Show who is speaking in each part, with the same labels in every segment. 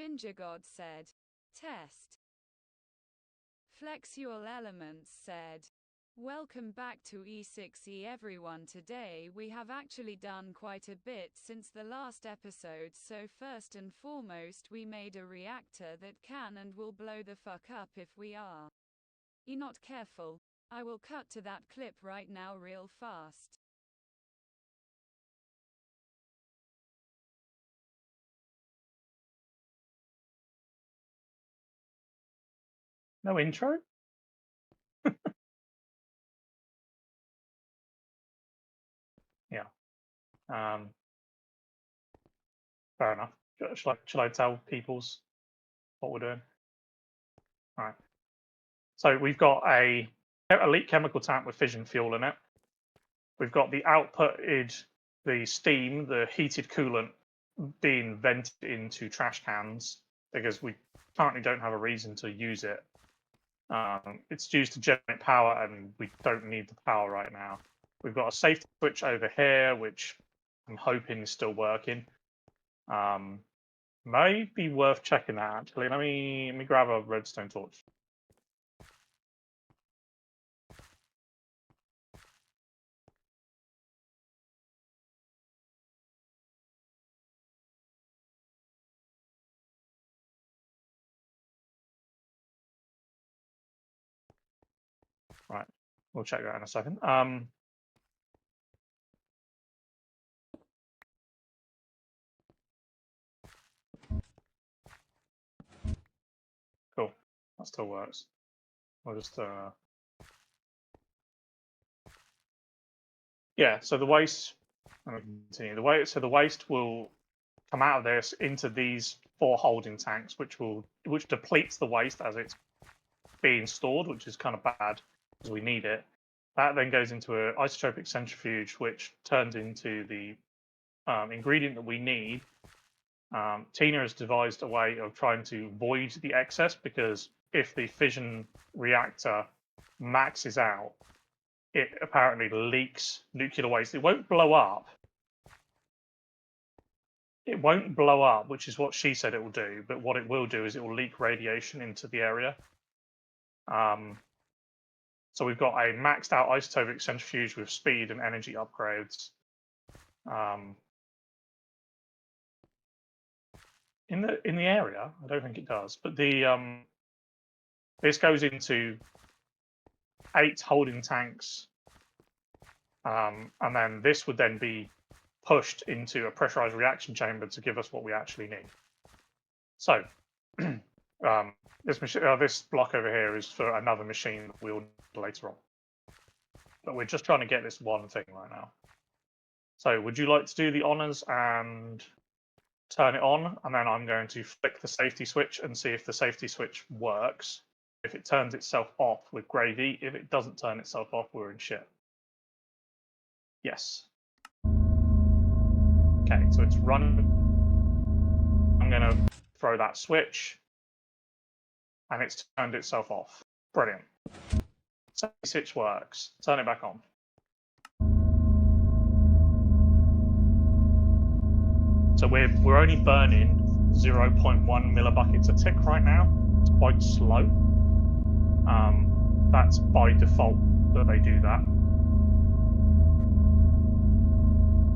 Speaker 1: Ginger God said. Test. Flexual Elements said. Welcome back to E6E everyone. Today we have actually done quite a bit since the last episode, so first and foremost we made a reactor that can and will blow the fuck up if we are not careful. I will cut to that clip right now real fast.
Speaker 2: No intro? Yeah. Fair enough. Should I tell people's what we're doing? All right. So we've got a elite chemical tank with fission fuel in it. We've got the outputted, the steam, the heated coolant being vented into trash cans because we currently don't have a reason to use it. It's used to generate power, and we don't need the power right now. We've got a safety switch over here, which I'm hoping is still working. May be worth checking that actually. Let me grab a redstone torch. Right, we'll check that in a second. Cool, that still works. We'll just yeah. So the waste. Let me continue. The waste will come out of this into these 4 holding tanks, which depletes the waste as it's being stored, which is kind of bad because we need it. That then goes into an isotropic centrifuge, which turns into the ingredient that we need. Tina has devised a way of trying to void the excess, because if the fission reactor maxes out, it apparently leaks nuclear waste. It won't blow up. It won't blow up, which is what she said it will do. But what it will do is it will leak radiation into the area. So we've got a maxed out isotopic centrifuge with speed and energy upgrades. In the area, I don't think it does, but the this goes into 8 holding tanks, and then this would then be pushed into a pressurized reaction chamber to give us what we actually need. So this block over here is for another machine that we'll need later on, but we're just trying to get this one thing right now. So would you like to do the honors and turn it on, and then I'm going to flick the safety switch and see if the safety switch works. If it turns itself off, we're gravy. If it doesn't turn itself off, we're in shit. Yes. Okay, so it's running. I'm going to throw that switch, and it's turned itself off. Brilliant. Safety switch works. Turn it back on. So we're only burning 0.1 millibuckets a tick right now. It's quite slow. That's by default that they do that.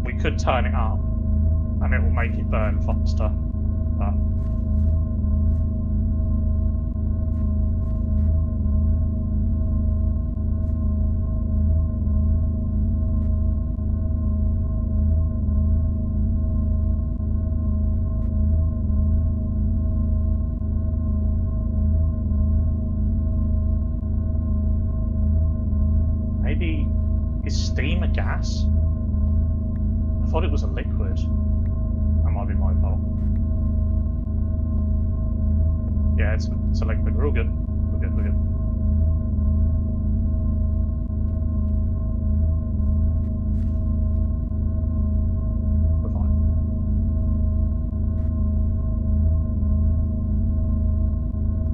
Speaker 2: We could turn it up, and it will make it burn faster. But maybe is steam a gas? I thought it was a liquid. That might be my fault. Yeah, it's a liquid. We're all good. We're good. We're good. We're fine.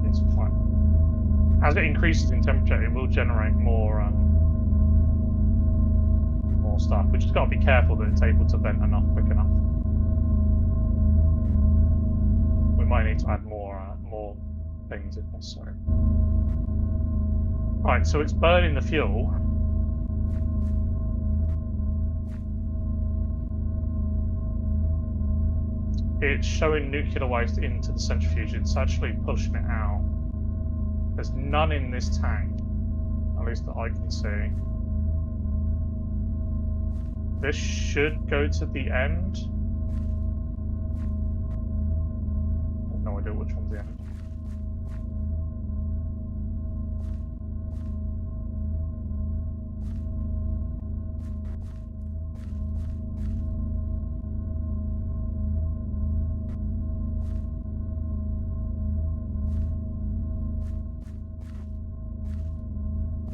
Speaker 2: Yes, we're fine. As it increases in temperature, it will generate more stuff. We just got to be careful that it's able to vent enough quick enough. We're we might need to add more things if necessary. Right, so it's burning the fuel. It's showing nuclear waste into the centrifuge. It's actually pushing it out. There's none in this tank, at least that I can see. This should go to the end. I have no idea which one's the end.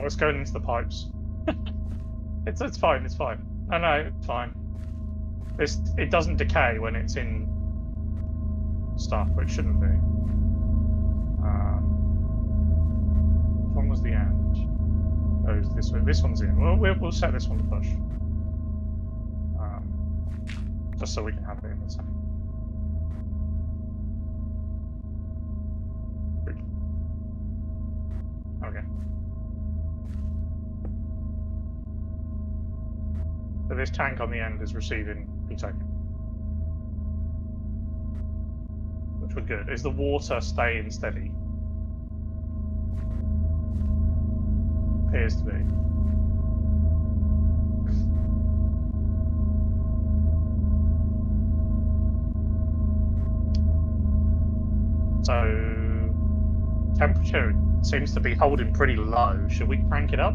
Speaker 2: Oh, it's going into the pipes. It's fine, it's fine. No, it's fine. It doesn't decay when it's in stuff, but it shouldn't be. Which one was the end? Goes this way. This one's in. Well, we'll set this one to push. Just so we can have it in the tank. Okay. So this tank on the end is receiving plutonium, which we're good. Is the water staying steady? Appears to be. So temperature seems to be holding pretty low. Should we crank it up?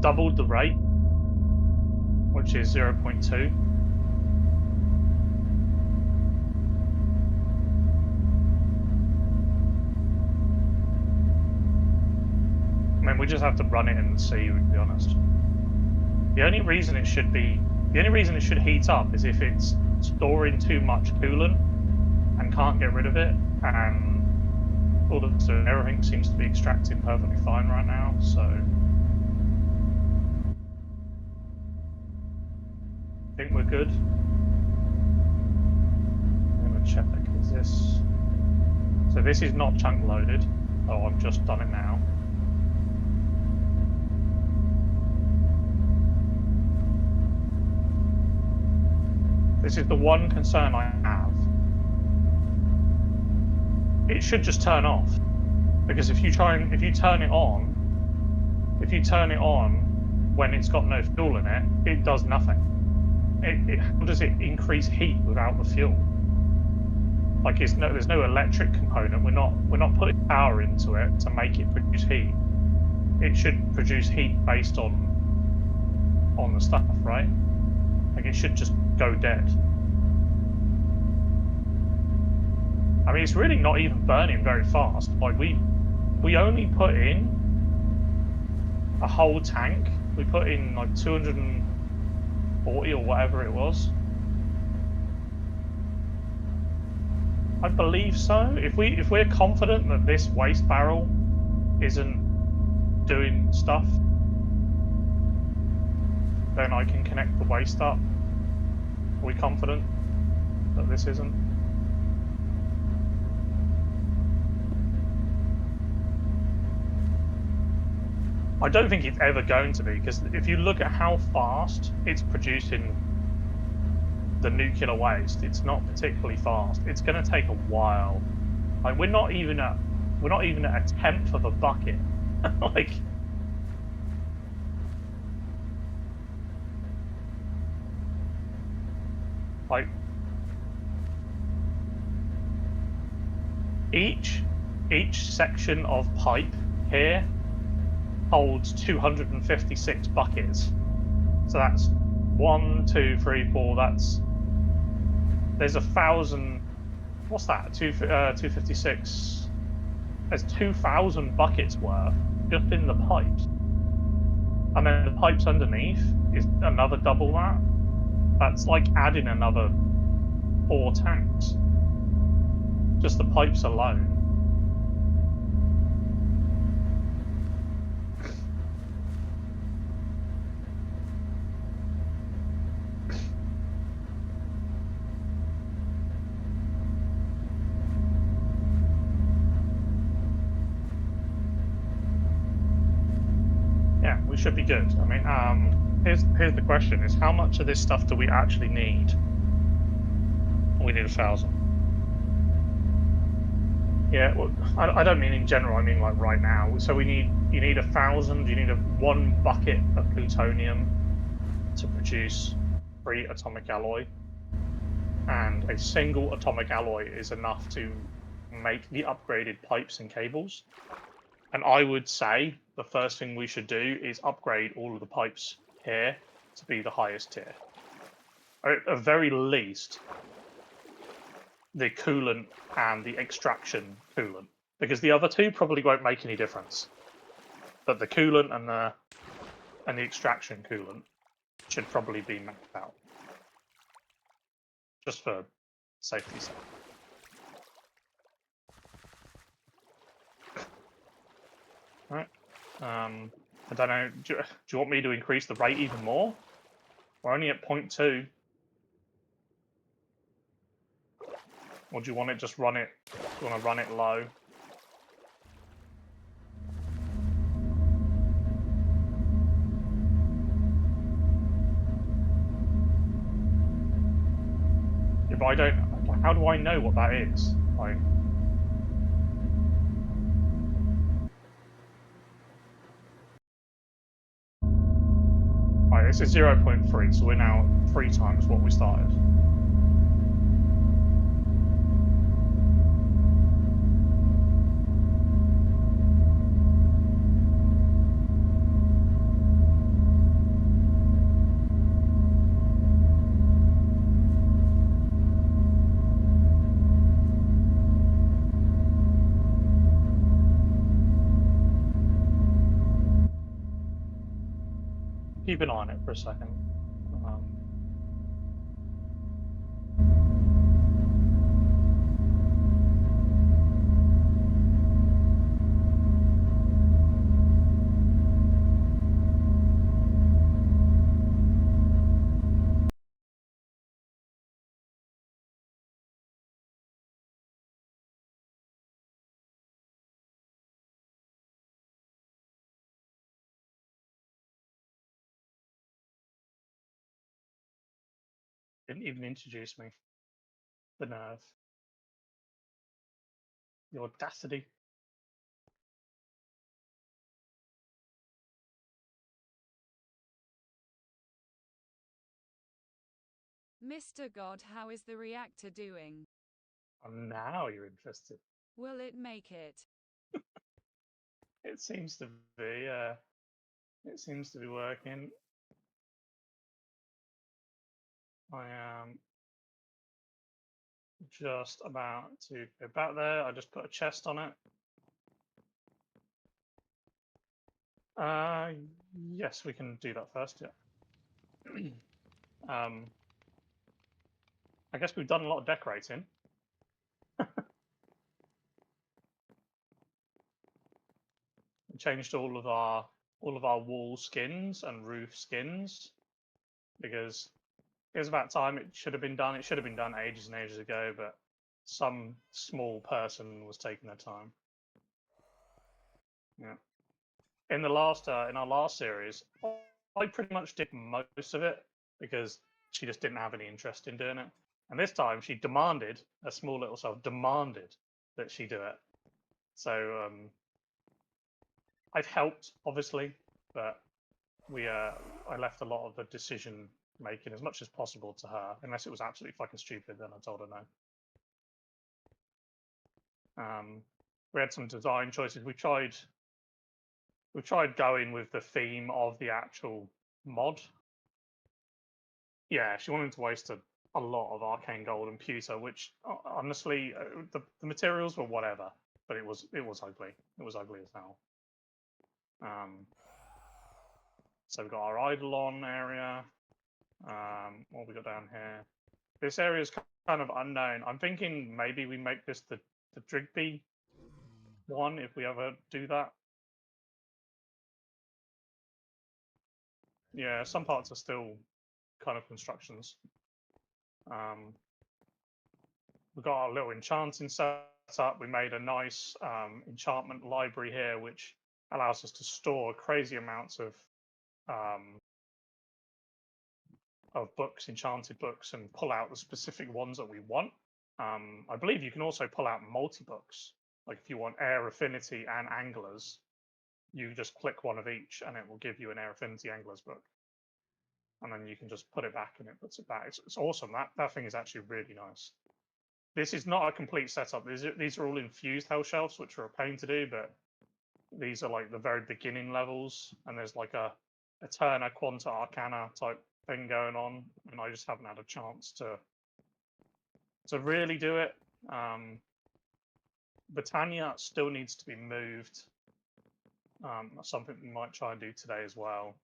Speaker 2: Doubled the rate, which is 0.2. I mean, we just have to run it and see, to be honest. The only reason it should heat up is if it's storing too much coolant and can't get rid of it, and everything seems to be extracting perfectly fine right now, so I think we're good. I'm going to check, is this... So this is not chunk loaded. Oh, I've just done it now. This is the one concern I have. It should just turn off. Because if you turn it on when it's got no fuel in it, it does nothing. How does it increase heat without the fuel? Like there's no electric component. We're not putting power into it to make it produce heat. It should produce heat based on the stuff, right? Like it should just go dead. I mean, it's really not even burning very fast. Like we only put in a whole tank. We put in like 240 or whatever it was. I believe so. If we're confident that this waste barrel isn't doing stuff, then I can connect the waste up. Are we confident that this isn't? I don't think it's ever going to be, because if you look at how fast it's producing the nuclear waste, it's not particularly fast. It's going to take a while. Like we're not even at a tenth of a bucket. like each section of pipe here holds 256 buckets. So that's 1, 2, 3, 4. There's 1,000. What's that? 256. There's 2,000 buckets worth just in the pipes, and then the pipes underneath is another double that. That's like adding another 4 tanks. just the pipes alone. Yeah, we should be good. I mean, here's the question: is how much of this stuff do we actually need? We need 1,000. Yeah, well, I don't mean in general. I mean like right now. So you need 1,000. You need one bucket of plutonium to produce 3 atomic alloy, and a single atomic alloy is enough to make the upgraded pipes and cables. And I would say the first thing we should do is upgrade all of the pipes here to be the highest tier. Or at the very least, the coolant and the extraction coolant, because the other two probably won't make any difference. But the coolant and the extraction coolant should probably be maxed out, just for safety's sake. Right. I don't know. Do you want me to increase the rate even more? We're only at 0.2. Or do you want it just run it? Do you want to run it low? If I don't, how do I know what that is? Like, right, this is 0.3, so we're now 3 times what we started. Keep an eye on it for a second. Didn't even introduce me. The nerve. The audacity.
Speaker 1: Mr. God, how is the reactor doing?
Speaker 2: Oh, now you're interested.
Speaker 1: Will it make it?
Speaker 2: It seems to be, it seems to be working. I am just about to go back there. I just put a chest on it. Yes, we can do that first, yeah. I guess we've done a lot of decorating. We changed all of our wall skins and roof skins because it was about time it should have been done. It should have been done ages and ages ago, but some small person was taking their time. Yeah. In the last in our last series, I pretty much did most of it because she just didn't have any interest in doing it. And this time she demanded, a small little self demanded that she do it. So I've helped, obviously, but I left a lot of the decision making as much as possible to her, unless it was absolutely fucking stupid. Then I told her no. We had some design choices. We tried going with the theme of the actual mod. Yeah, she wanted to waste a lot of arcane gold and pewter, which honestly, the materials were whatever, but it was ugly. It was ugly as hell. So we've got our Eidolon area. What have we got down here? This area is kind of unknown. I'm thinking maybe we make this the Drigby one if we ever do that. Yeah, some parts are still kind of constructions. We've got our little enchanting setup. We made a nice enchantment library here, which allows us to store crazy amounts of books, enchanted books, and pull out the specific ones that we want. I believe you can also pull out multi-books. Like if you want air affinity and anglers, you just click one of each and it will give you an air affinity anglers book. And then you can just put it back and it puts it back. It's awesome. That thing is actually really nice. This is not a complete setup. These are all infused hell shelves, which are a pain to do, but these are like the very beginning levels, and there's like a Eterna Quanta Arcana type thing going on, and I just haven't had a chance to really do it. Britannia still needs to be moved. That's something we might try and do today as well.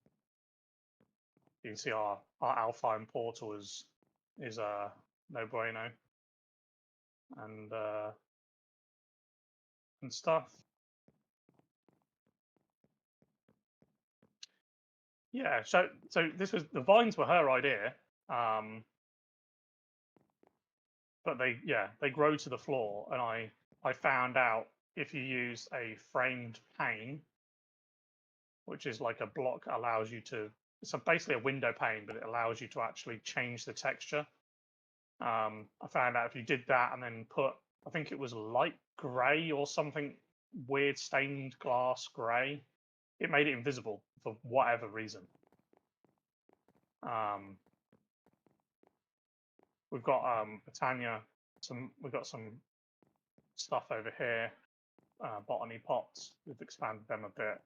Speaker 2: You can see our Alfheim portal is no bueno, and stuff. Yeah, so this was the vines were her idea, but they grow to the floor, and I found out if you use a framed pane, which is like a block, allows you to, it's basically a window pane, but it allows you to actually change the texture. I found out if you did that and then put, I think it was light grey or something weird, stained glass grey, it made it invisible for whatever reason. We've got Britannia, we've got some stuff over here, botany pots. We've expanded them a bit.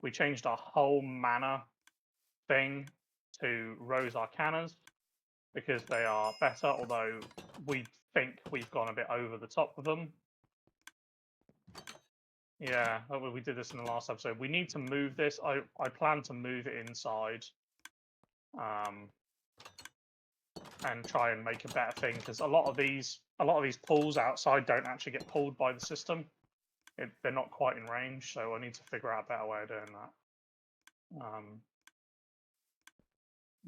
Speaker 2: We changed our whole mana thing to Rose Arcanas because they are better, although we think we've gone a bit over the top with them. Yeah, we did this in the last episode. We need to move this. I plan to move it inside, and try and make a better thing, because a lot of these pulls outside don't actually get pulled by the system. They're not quite in range, so I need to figure out a better way of doing that.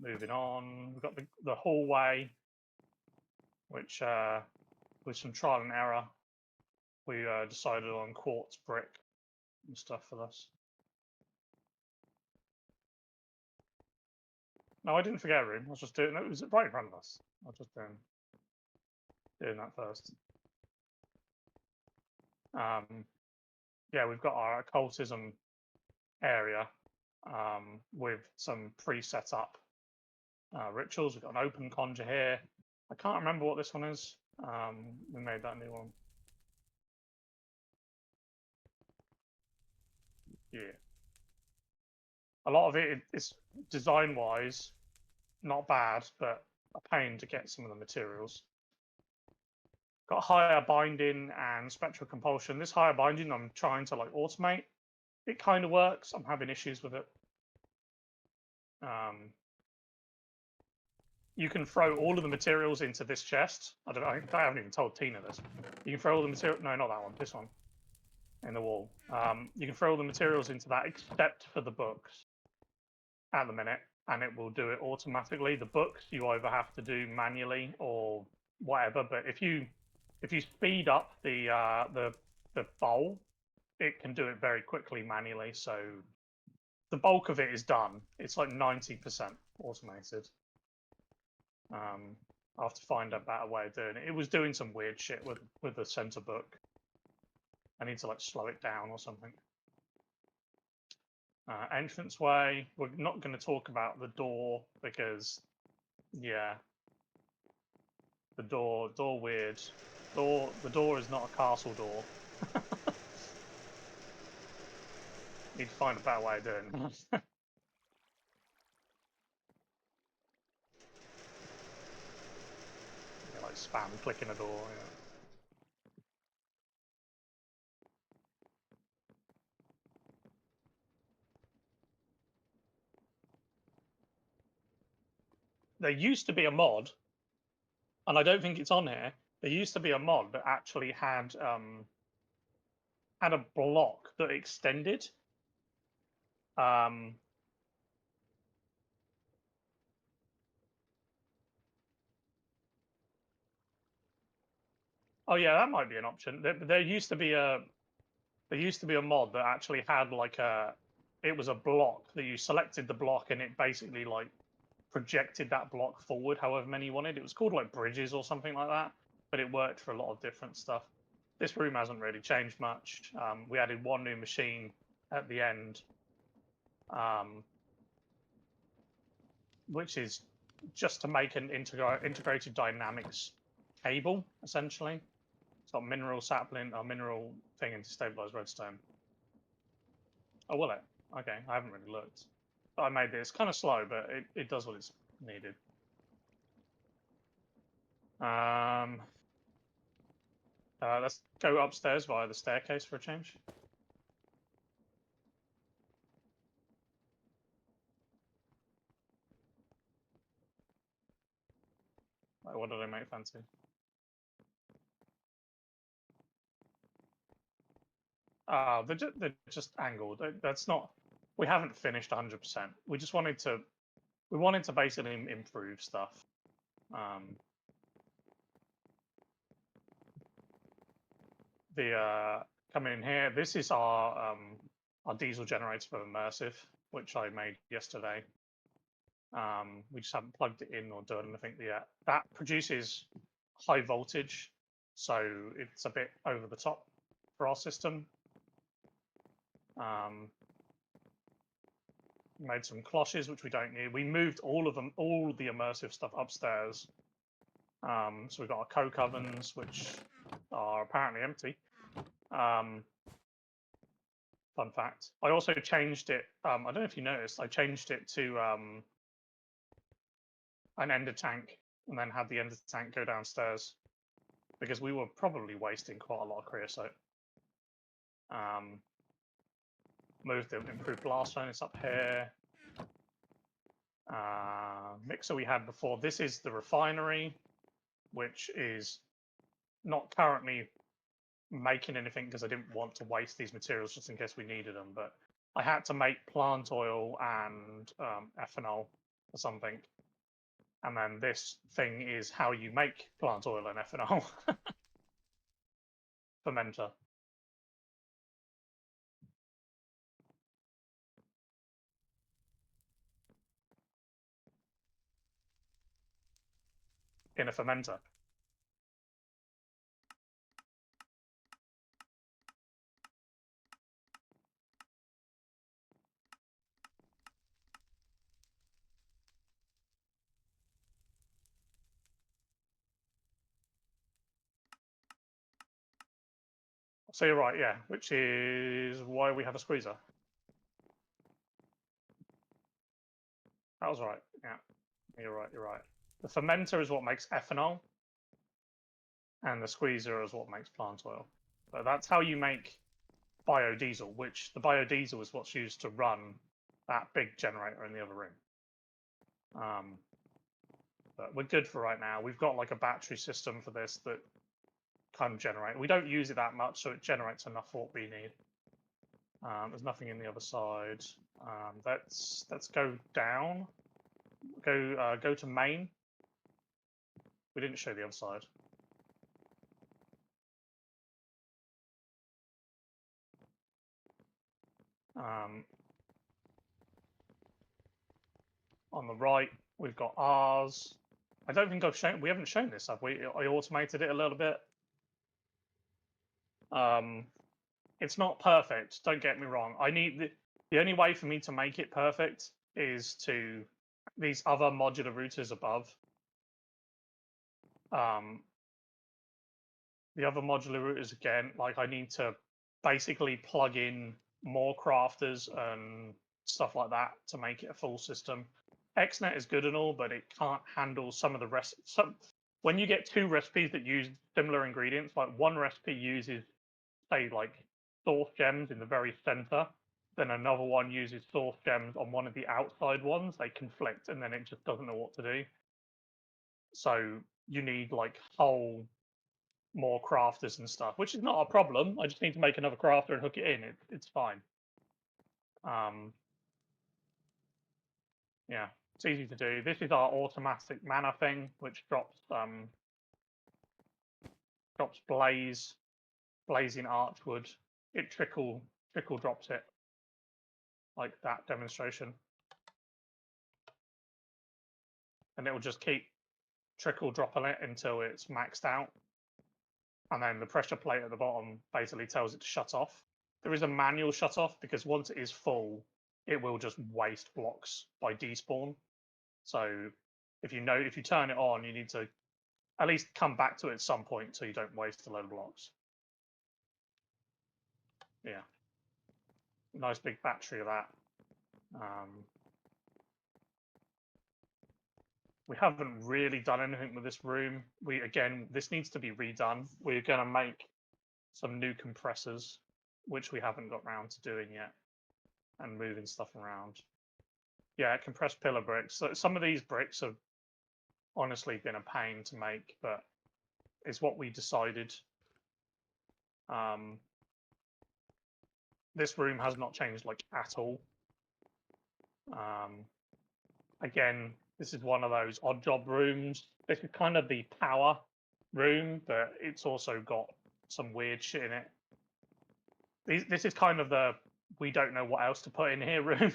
Speaker 2: Moving on, we've got the hallway, which with some trial and error, we decided on quartz brick and stuff for this. No, I didn't forget a room. I was just doing it. Was right in front of us. I was just doing that first. Yeah, we've got our occultism area with some pre-set up rituals. We've got an open conjure here. I can't remember what this one is. We made that new one. Yeah. A lot of it is design-wise not bad, but a pain to get some of the materials. Got higher binding and spectral compulsion. This higher binding I'm trying to like automate. It kind of works. I'm having issues with it. You can throw all of the materials into this chest. I haven't even told Tina this. You can throw all the material. No, not that one. This one, in the wall. You can throw all the materials into that, except for the books. At the minute, and it will do it automatically. The books you either have to do manually or whatever. But if you speed up the bowl, it can do it very quickly manually. So the bulk of it is done. It's like 90% automated. I'll have to find a better way of doing it. It was doing some weird shit with the center book. I need to like slow it down or something. Entranceway. We're not going to talk about the door because, yeah, the door weird. The door is not a castle door. Need to find a better way of doing it. Yeah, like spam clicking a door. Yeah. There used to be a mod and I don't think it's on here. There used to be a mod that actually had a block that extended. Um, oh yeah, that might be an option. There used to be a mod that actually had like it was a block that you selected the block and it basically like projected that block forward however many you wanted. It was called like bridges or something like that, but it worked for a lot of different stuff. This room hasn't really changed much. We added one new machine at the end, which is just to make an integrated dynamics cable, essentially. It's got mineral sapling, or mineral thing into stabilized redstone. Oh, will it? Okay, I haven't really looked. But I made this kind of slow, but it does what it's needed. Let's go upstairs via the staircase for a change. Like, what did I make fancy? They're just angled. That's not. We haven't finished 100%. We just wanted to. We wanted to basically improve stuff. Coming in here, this is our diesel generator for immersive, which I made yesterday. We just haven't plugged it in or done anything yet. That produces high voltage, so it's a bit over the top for our system. Made some cloches, which we don't need. We moved all the immersive stuff upstairs. So we've got our coke ovens, which are apparently empty. Fun fact. I also changed it. I don't know if you noticed. I changed it to an ender tank, and then had the ender tank go downstairs because we were probably wasting quite a lot of creosote. Moved the improved blast furnace up here. Mixer we had before. This is the refinery, which is not currently making anything because I didn't want to waste these materials just in case we needed them. But I had to make plant oil and ethanol or something. And then this thing is how you make plant oil and ethanol. Fermenter. In a fermenter. So you're right, yeah, which is why we have a squeezer. That was right, yeah. You're right. The fermenter is what makes ethanol, and the squeezer is what makes plant oil. So that's how you make biodiesel, which the biodiesel is what's used to run that big generator in the other room. But we're good for right now. We've got like a battery system for this that can generate. We don't use it that much, so it generates enough for what we need. There's nothing in the other side. Let's go down. Go to main. We didn't show the other side. On the right, we've got ours. I don't think we haven't shown this, have we? I automated it a little bit. It's not perfect, don't get me wrong. The only way for me to make it perfect is to these other modular routers above. The other modular routers, again, like I need to basically plug in more crafters and stuff like that to make it a full system. XNet is good and all, but it can't handle some of the rest. When you get two recipes that use similar ingredients, like one recipe uses, say, like source gems in the very center, then another one uses source gems on one of the outside ones, they conflict, and then it just doesn't know what to do. So you need like whole more crafters and stuff, which is not a problem. I just need to make another crafter and hook it in. It's fine. Yeah, it's easy to do. This is our automatic mana thing, which drops blazing archwood. It trickle drops it like that demonstration, and it will just keep trickle dropping it until it's maxed out, and then the pressure plate at the bottom basically tells it to shut off. There is a manual shut off because once it is full, it will just waste blocks by despawn. So if you turn it on, you need to at least come back to it at some point so you don't waste a load of blocks. Yeah, nice big battery of that. We haven't really done anything with this room. This needs to be redone. We're going to make some new compressors, which we haven't got around to doing yet, and moving stuff around. Yeah, compressed pillar bricks. So some of these bricks have honestly been a pain to make, but it's what we decided. This room has not changed like at all. Again, this is one of those odd job rooms. This is kind of the power room, but it's also got some weird shit in it. This is kind of the we don't know what else to put in here room.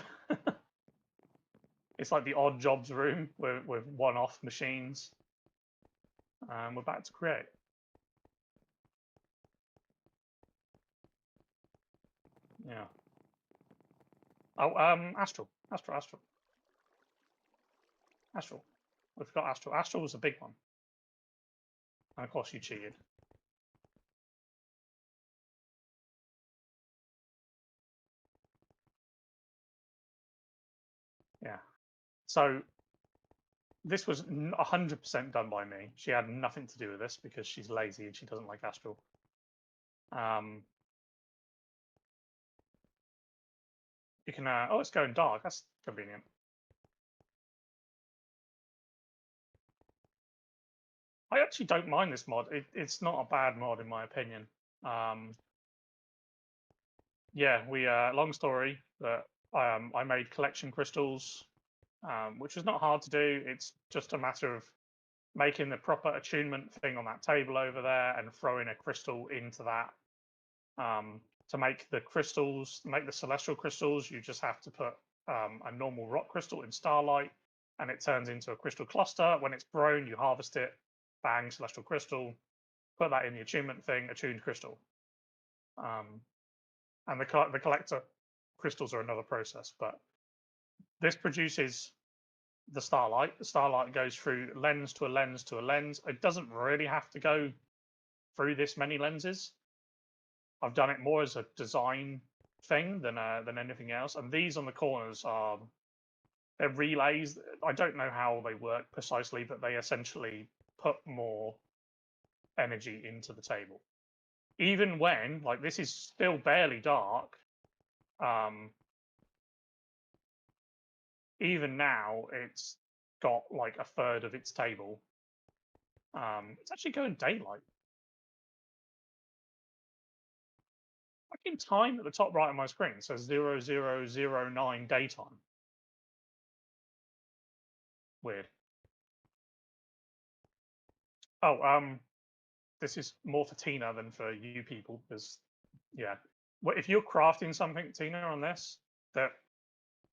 Speaker 2: It's like the odd jobs room with one-off machines. We're back to create. Yeah. Oh, Astral. We've got Astral. Astral was a big one. And of course you cheated. Yeah. So this was 100% done by me. She had nothing to do with this because she's lazy and she doesn't like Astral. You can, oh, it's going dark. That's convenient. I actually don't mind this mod. It's not a bad mod in my opinion. Yeah, long story, but I made collection crystals, which was not hard to do. It's just a matter of making the proper attunement thing on that table over there and throwing a crystal into that. To make the crystals, make the celestial crystals, you just have to put a normal rock crystal in starlight, and it turns into a crystal cluster. When it's grown, you harvest it, bang, celestial crystal, put that in the attunement thing, attuned crystal. And the collector crystals are another process, but this produces the starlight. The starlight goes through lens to a lens to a lens. It doesn't really have to go through this many lenses. I've done it more as a design thing than anything else. And these on the corners they're relays. I don't know how they work precisely, but they essentially put more energy into the table. Even when, like, this is still barely dark, even now it's got like a third of its table. It's actually going daylight. Fucking time at the top right of my screen says 0009 daytime. Weird. Oh, this is more for Tina than for you people, because yeah, if you're crafting something, Tina, on this, that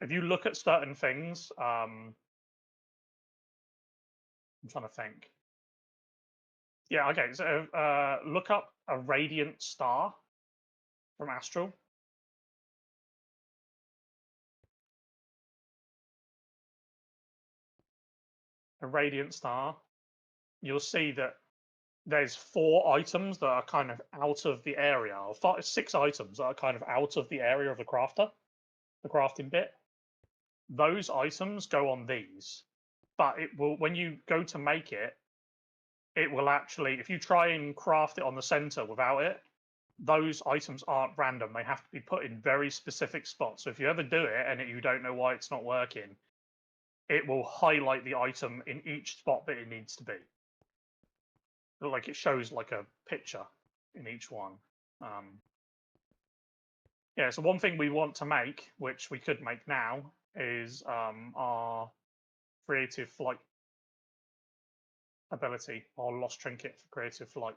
Speaker 2: if you look at certain things, I'm trying to think. Yeah, okay. So look up a radiant star from Astral. A radiant star. You'll see that there's 4 items that are kind of out of the area, or 6 items that are kind of out of the area of the crafter, the crafting bit. Those items go on these, but it will, when you go to make it, it will actually, if you try and craft it on the center without it, those items aren't random. They have to be put in very specific spots. So if you ever do it and you don't know why it's not working, it will highlight the item in each spot that it needs to be. Like it shows like a picture in each one. Yeah, so one thing we want to make, which we could make now, is our creative flight ability, our lost trinket for creative flight.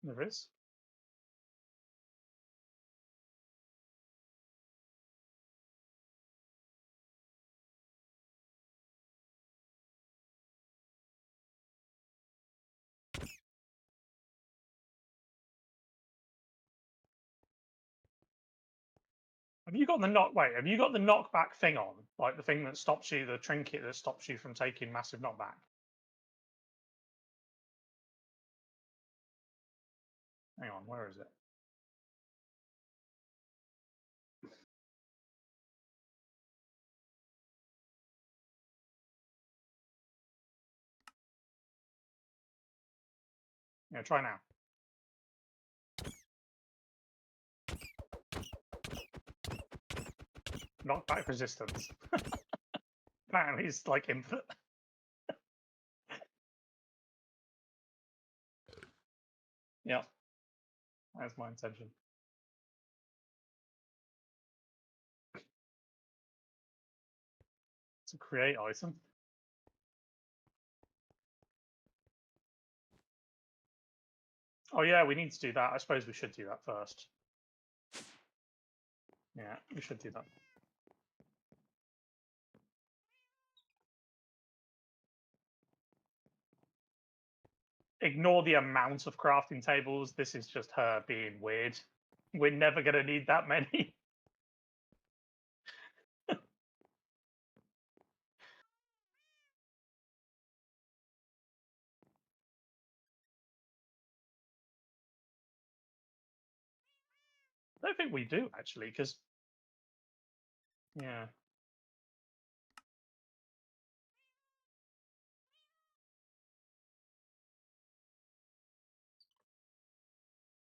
Speaker 2: There is. Have you got the knock? Wait, have you got the knockback thing on? Like the thing that stops you, the trinket that stops you from taking massive knockback? Hang on, where is it? Yeah, try now. Knockback resistance. Man, he's like infinite. Yeah, that's my intention. To create item. Oh yeah, we need to do that. I suppose we should do that first. Yeah, we should do that. Ignore the amount of crafting tables. This is just her being weird. We're never going to need that many. I don't think we do, actually, because... Yeah.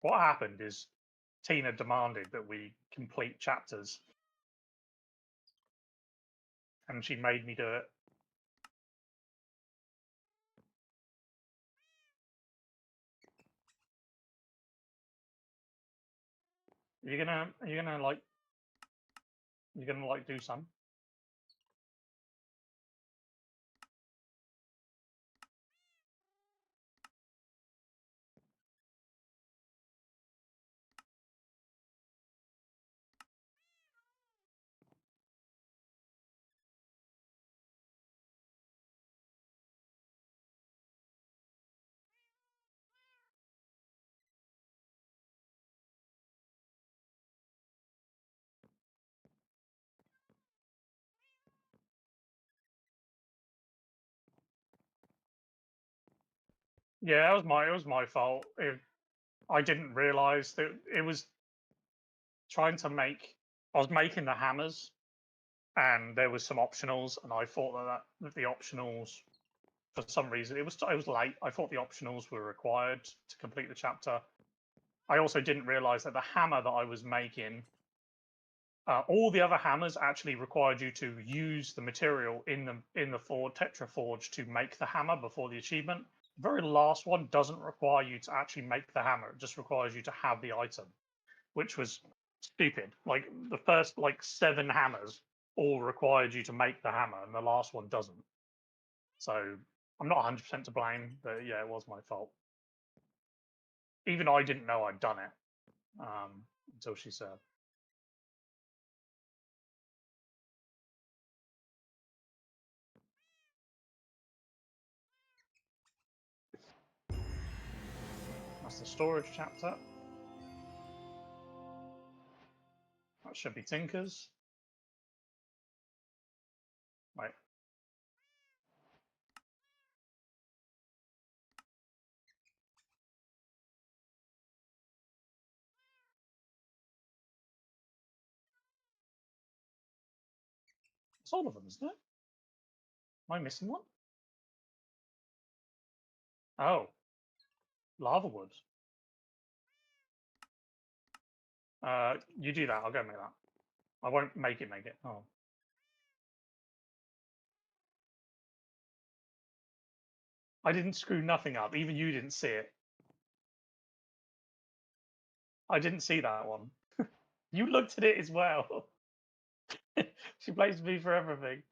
Speaker 2: What happened is Tina demanded that we complete chapters. And she made me do it. You're gonna do some? Yeah, it was my fault. I didn't realize that it was trying to make. I was making the hammers, and there was some optionals, and I thought that the optionals, for some reason, it was late. I thought the optionals were required to complete the chapter. I also didn't realize that the hammer that I was making, all the other hammers actually required you to use the material in the Tetra Forge to make the hammer before the achievement. The very last one doesn't require you to actually make the hammer; it just requires you to have the item, which was stupid. Like the first 7 hammers all required you to make the hammer, and the last one doesn't. So I'm not 100% to blame, but yeah, it was my fault. Even I didn't know I'd done it until she said. That's the storage chapter. That should be Tinker's. Wait. It's all of them, isn't it? Am I missing one? Oh. Lava wood. You do that. I'll go make that. I won't make it. Oh. I didn't screw nothing up. Even you didn't see it. I didn't see that one. You looked at it as well. She blames me for everything.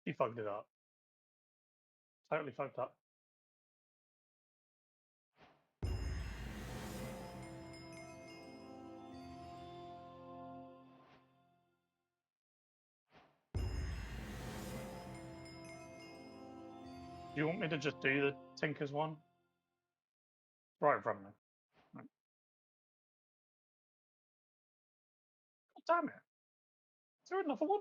Speaker 2: He fucked it up. Totally fucked up. Do you want me to just do the Tinker's one? Right in front of me. Right. God damn it. Is there another one?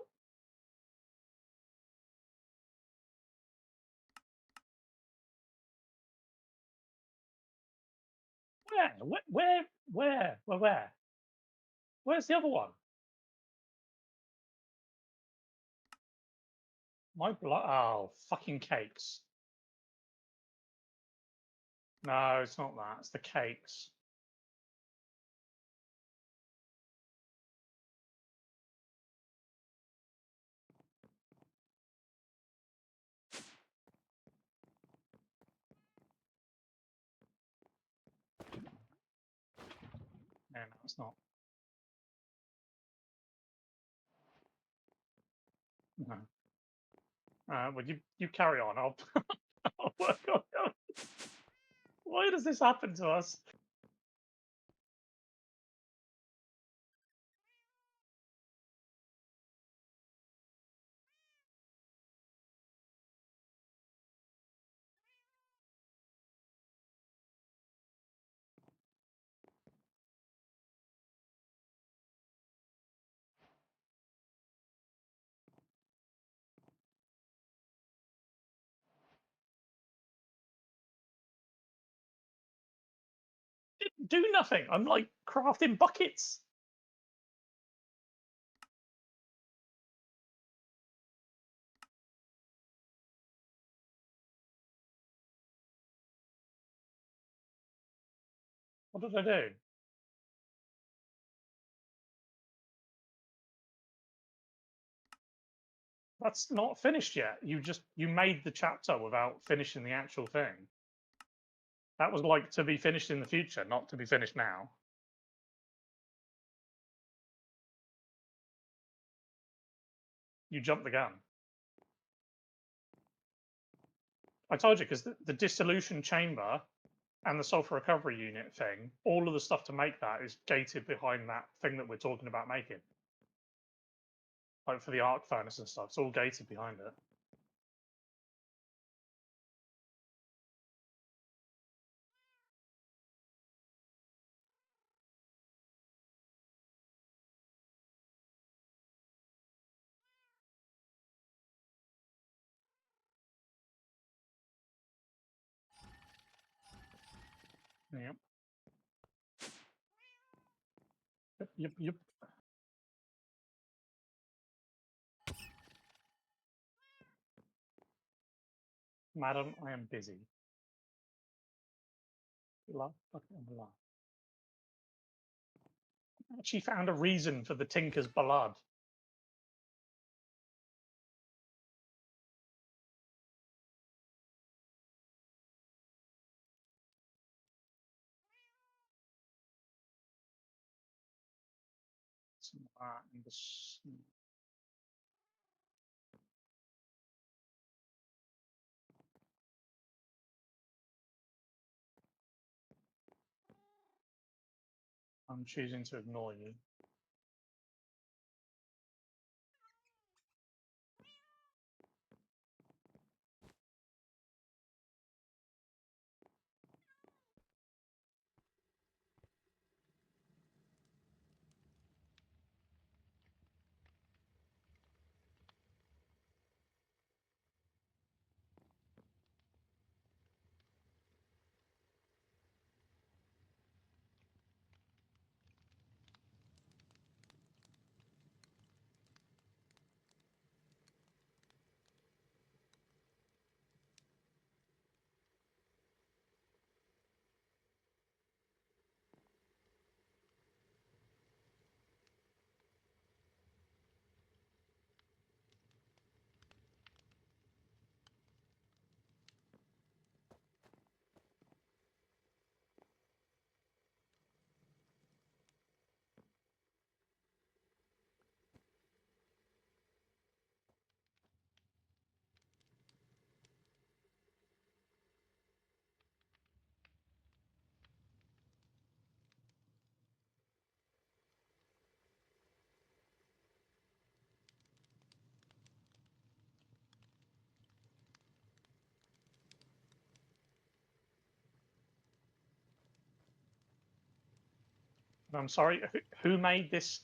Speaker 2: Where? Where's the other one? My blood. Oh, fucking cakes. No, it's not that. It's the cakes. No, it's not. No. Well, you carry on. I'll work on it. Why does this happen to us? Didn't do nothing. I'm like crafting buckets. What did I do? That's not finished yet. You made the chapter without finishing the actual thing. That was like to be finished in the future, not to be finished now. You jumped the gun. I told you, because the dissolution chamber and the sulfur recovery unit thing, all of the stuff to make that is gated behind that thing that we're talking about making. Like for the arc furnace and stuff, it's all gated behind it. Yep. Yep. Madam, I am busy. Blah, fucking blah. She found a reason for the Tinker's blood. I'm choosing to ignore you. I'm sorry, who made this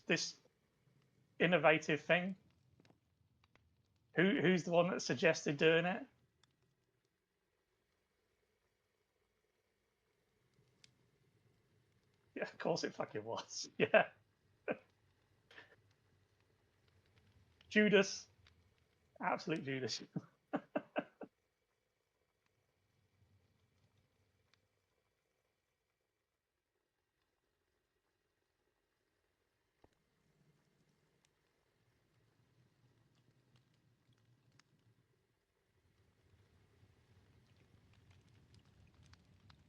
Speaker 2: innovative thing? Who's the one that suggested doing it? Yeah, of course it fucking was. Yeah. Judas. Absolute Judas.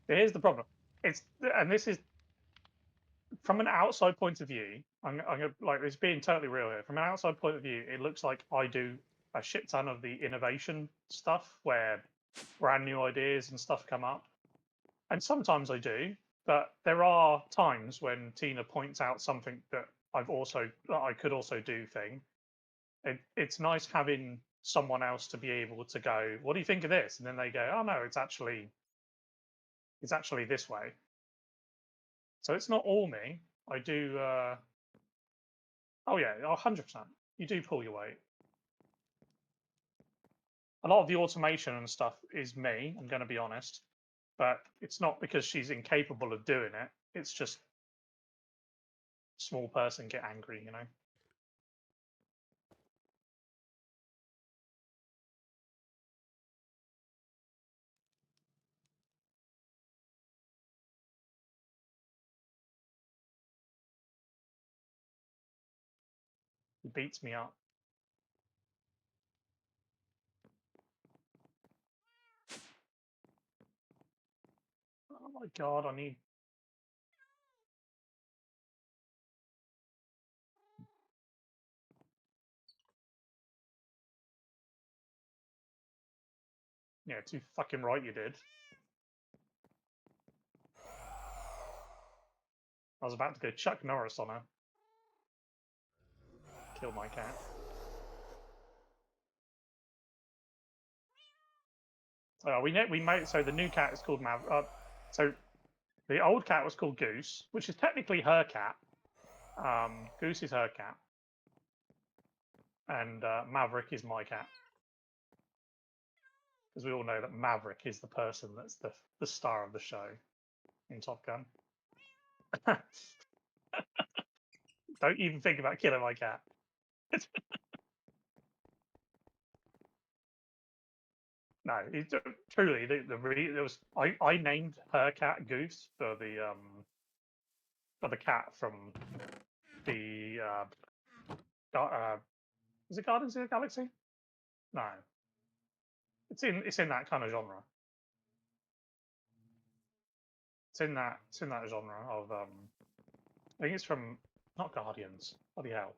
Speaker 2: Here's the problem. And this is from an outside point of view. I'm gonna, like, it's being totally real here. From an outside point of view, it looks like I do a shit ton of the innovation stuff where brand new ideas and stuff come up. And sometimes I do, but there are times when Tina points out something that I could also do thing. It's nice having someone else to be able to go, what do you think of this? And then they go, oh no, it's actually this way. So it's not all me. I do oh yeah, 100%. You do pull your weight. A lot of the automation and stuff is me, I'm going to be honest, but it's not because she's incapable of doing it. It's just small person get angry, you know. He beats me up. Oh my god, I need. Yeah, too fucking right you did. I was about to go Chuck Norris on her. Kill my cat. So we made so the new cat is called Mav. So the old cat was called Goose, which is technically her cat. Goose is her cat, and Maverick is my cat. Because we all know that Maverick is the person that's the star of the show in Top Gun. Don't even think about killing my cat. No, truly there was I named her cat Goose for the cat from the is it Guardians of the Galaxy? No, it's in that kind of genre. It's in that genre of I think it's from not Guardians. Bloody hell.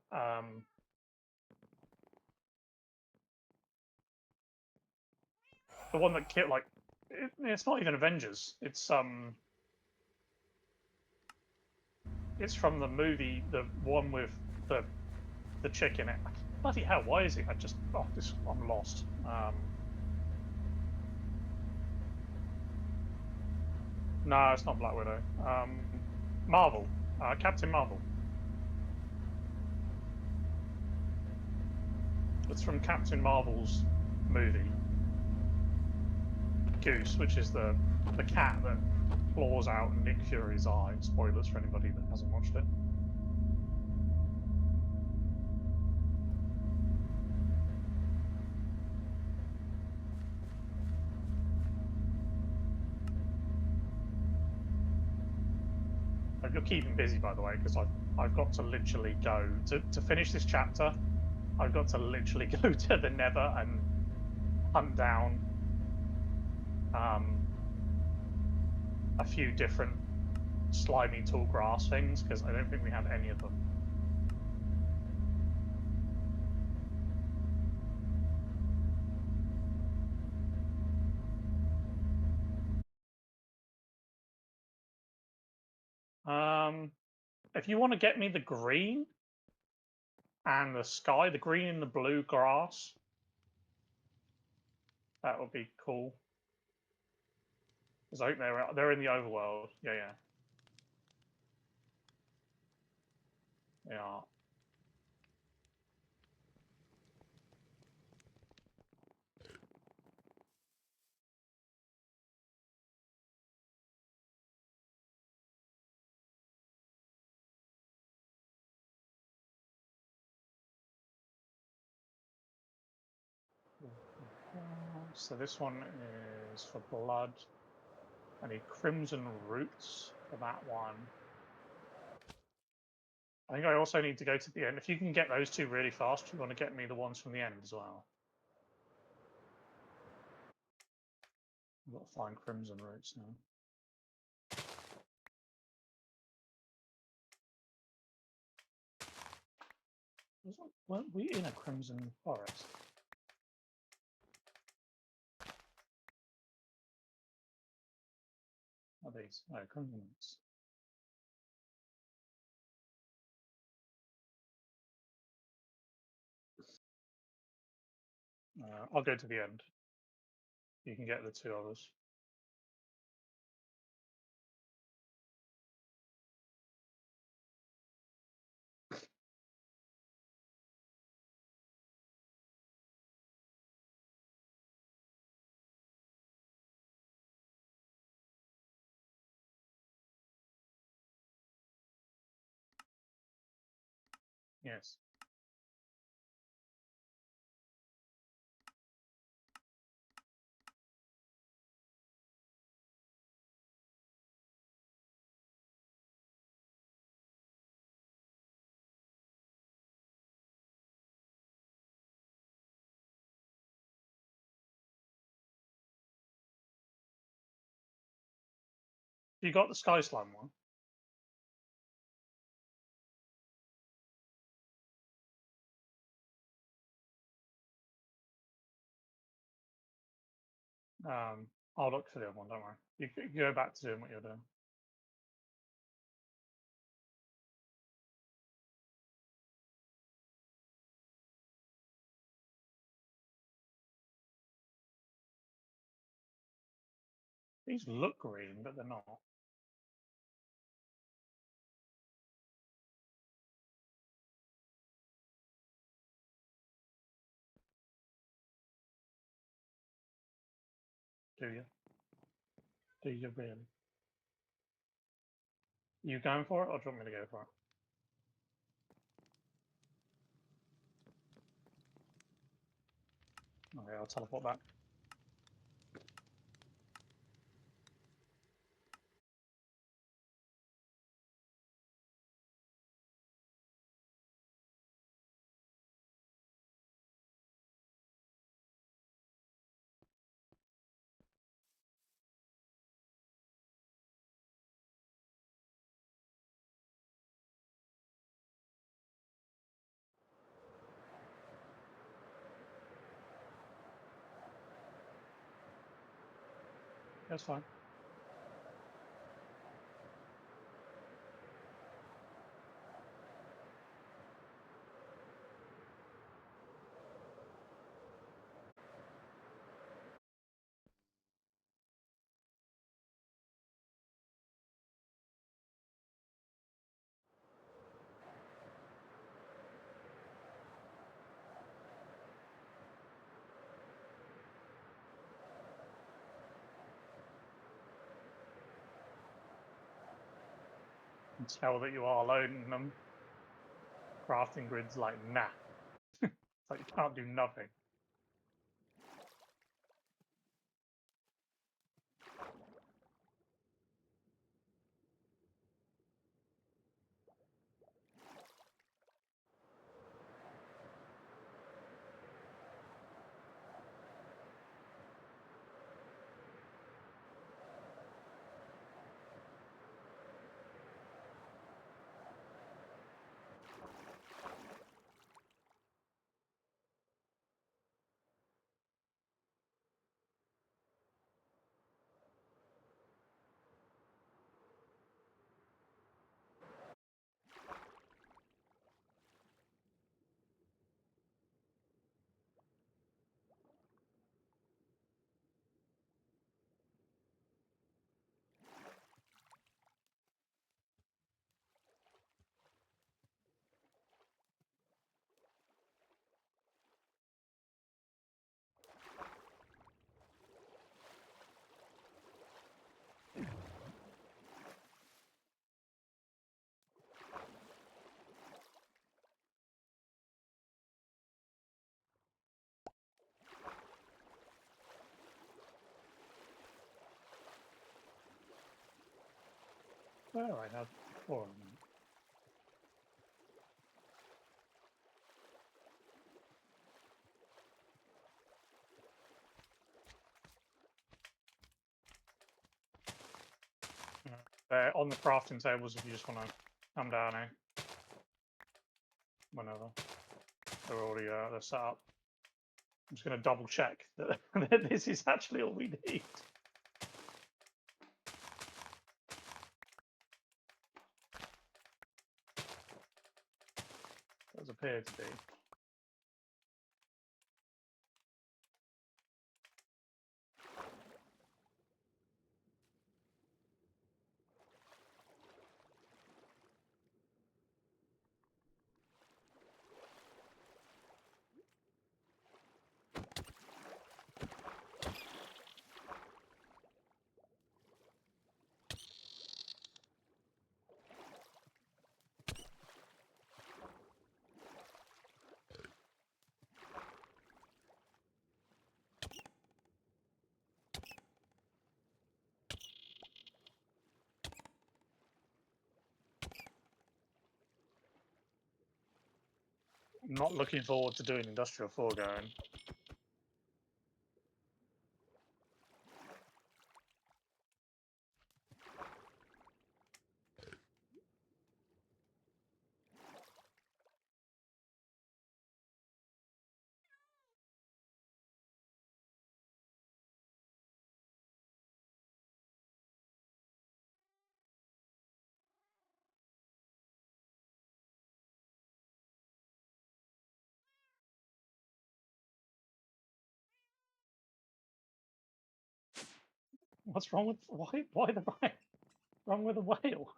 Speaker 2: The one that killed like it's not even Avengers. It's from the movie, the one with the chick in it. Bloody hell, why is it? I'm lost. No, it's not Black Widow. Marvel, Captain Marvel. It's from Captain Marvel's movie, Goose, which is the cat that claws out Nick Fury's eye. Spoilers for anybody that hasn't watched it. You're keeping busy, by the way, because I've got to literally go to finish this chapter. I've got to literally go to the Nether and hunt down a few different slimy tall grass things because I don't think we have any of them. If you want to get me the green and the sky, the green and the blue grass, that would be cool. Because I think they're in the overworld. Yeah, yeah. They are. So this one is for blood. I need crimson roots for that one. I think I also need to go to the end. If you can get those two really fast, you want to get me the ones from the end as well. I've got to find crimson roots now. Weren't we in a crimson forest? What are these? Oh, crimson roots. I'll go to the end. You can get the two others. Yes. You got the sky slime one? I'll look for the other one, don't worry. You go back to doing what you're doing. These look green, but they're not. Do you? Do you really? You going for it, or do you want me to go for it? Okay, I'll teleport back. That's fine. You can tell that you are loading them. Crafting grid's like, nah. It's like you can't do nothing. All right, now 4 of them. They're on the crafting tables if you just want to come down here. Whenever. They're already they're set up. I'm just going to double check that this is actually all we need. Does appear to be. I'm not looking forward to doing Industrial Foregoing. What's wrong with why the wrong with the whale?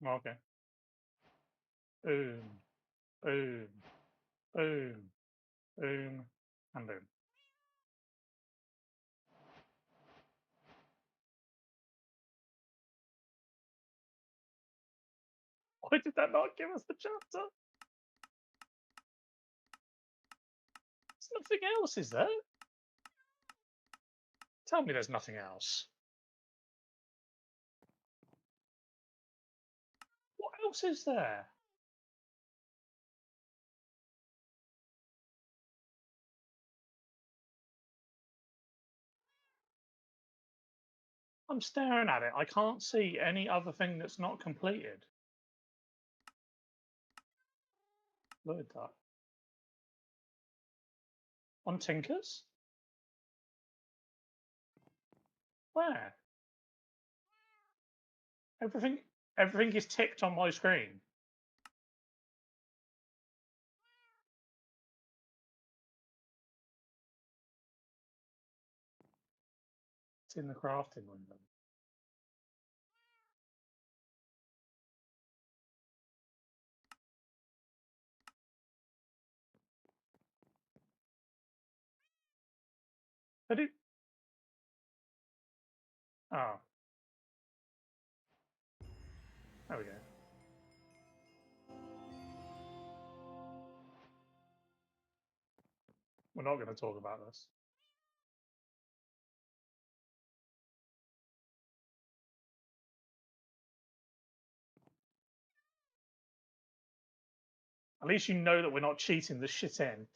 Speaker 2: Okay. Boom, boom, boom, boom, and boom. Why did that not give us the chapter? There's nothing else, is there? Tell me there's nothing else. What else is there? I'm staring at it. I can't see any other thing that's not completed. Look at that. On Tinkers? Where? Everything everything is ticked on my screen. It's in the crafting window. But it oh. There we go. We're not going to talk about this. At least you know that we're not cheating the shit in.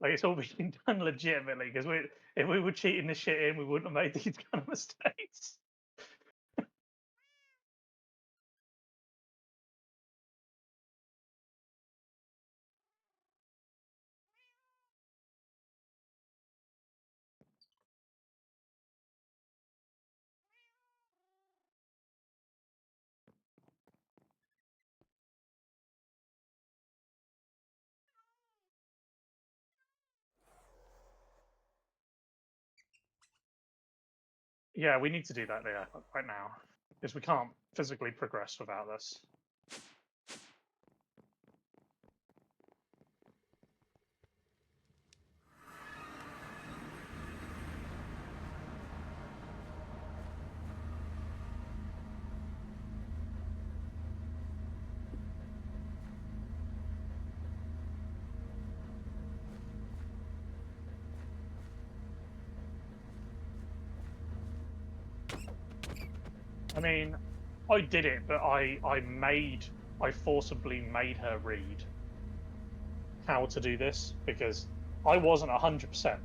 Speaker 2: Like it's all being done legitimately. Because if we were cheating the shit in, we wouldn't have made these kind of mistakes. Yeah, we need to do that there right now because we can't physically progress without this. I mean, I did it, but I forcibly made her read how to do this because I wasn't 100%.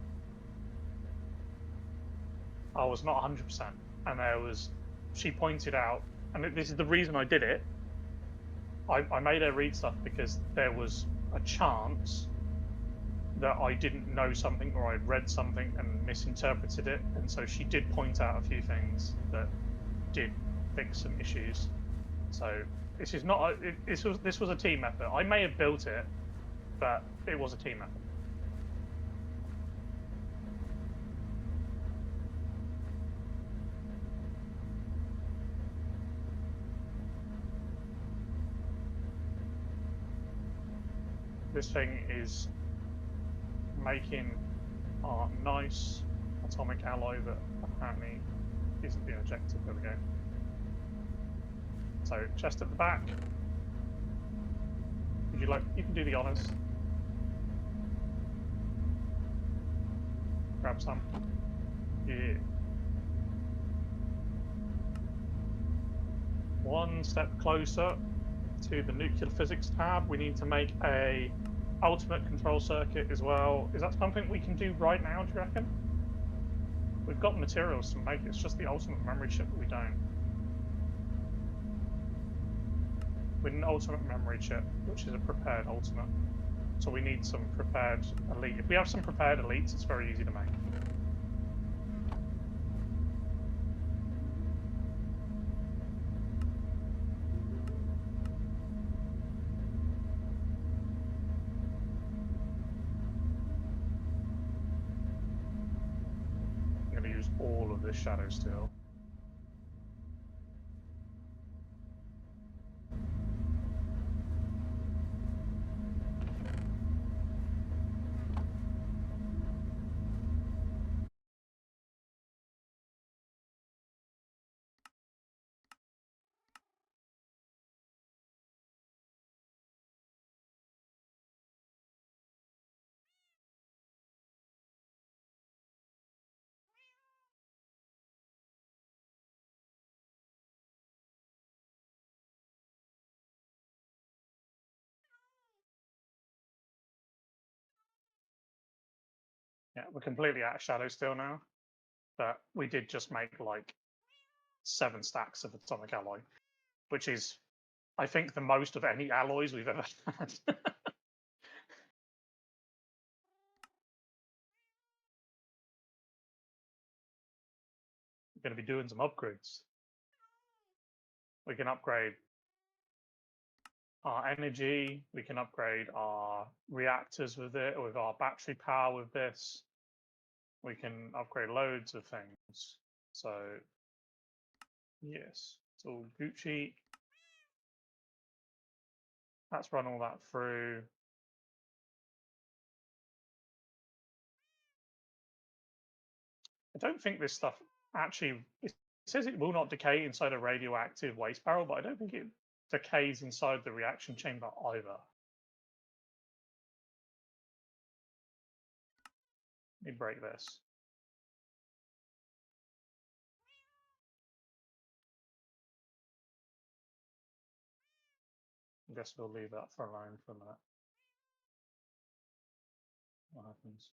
Speaker 2: I was not 100%, and she pointed out, and this is the reason I did it. I made her read stuff because there was a chance that I didn't know something or I'd read something and misinterpreted it, and so she did point out a few things that did fix some issues. So this is not this was a team effort. I may have built it, but it was a team effort. This thing is making our nice atomic alloy that apparently isn't being ejected. There we go. So chest at the back. Would you like? You can do the honors. Grab some. Yeah. One step closer to the nuclear physics tab. We need to make a ultimate control circuit as well. Is that something we can do right now, do you reckon? We've got materials to make it. It's just the ultimate memory chip that we don't. We need an ultimate memory chip, which is a prepared ultimate. So we need some prepared elite. If we have some prepared elites, it's very easy to make. I'm going to use all of this shadow steel. Yeah, we're completely out of shadow steel now, but we did just make like 7 stacks of atomic alloy, which is, I think, the most of any alloys we've ever had. We're going to be doing some upgrades. We can upgrade our energy, we can upgrade our reactors with it, with our battery power with this. We can upgrade loads of things. So, yes, it's all Gucci. Let's run all that through. I don't think this stuff actually, it says it will not decay inside a radioactive waste barrel, but I don't think it decays inside the reaction chamber either. Let me break this. I guess we'll leave that for alone for a minute. What happens?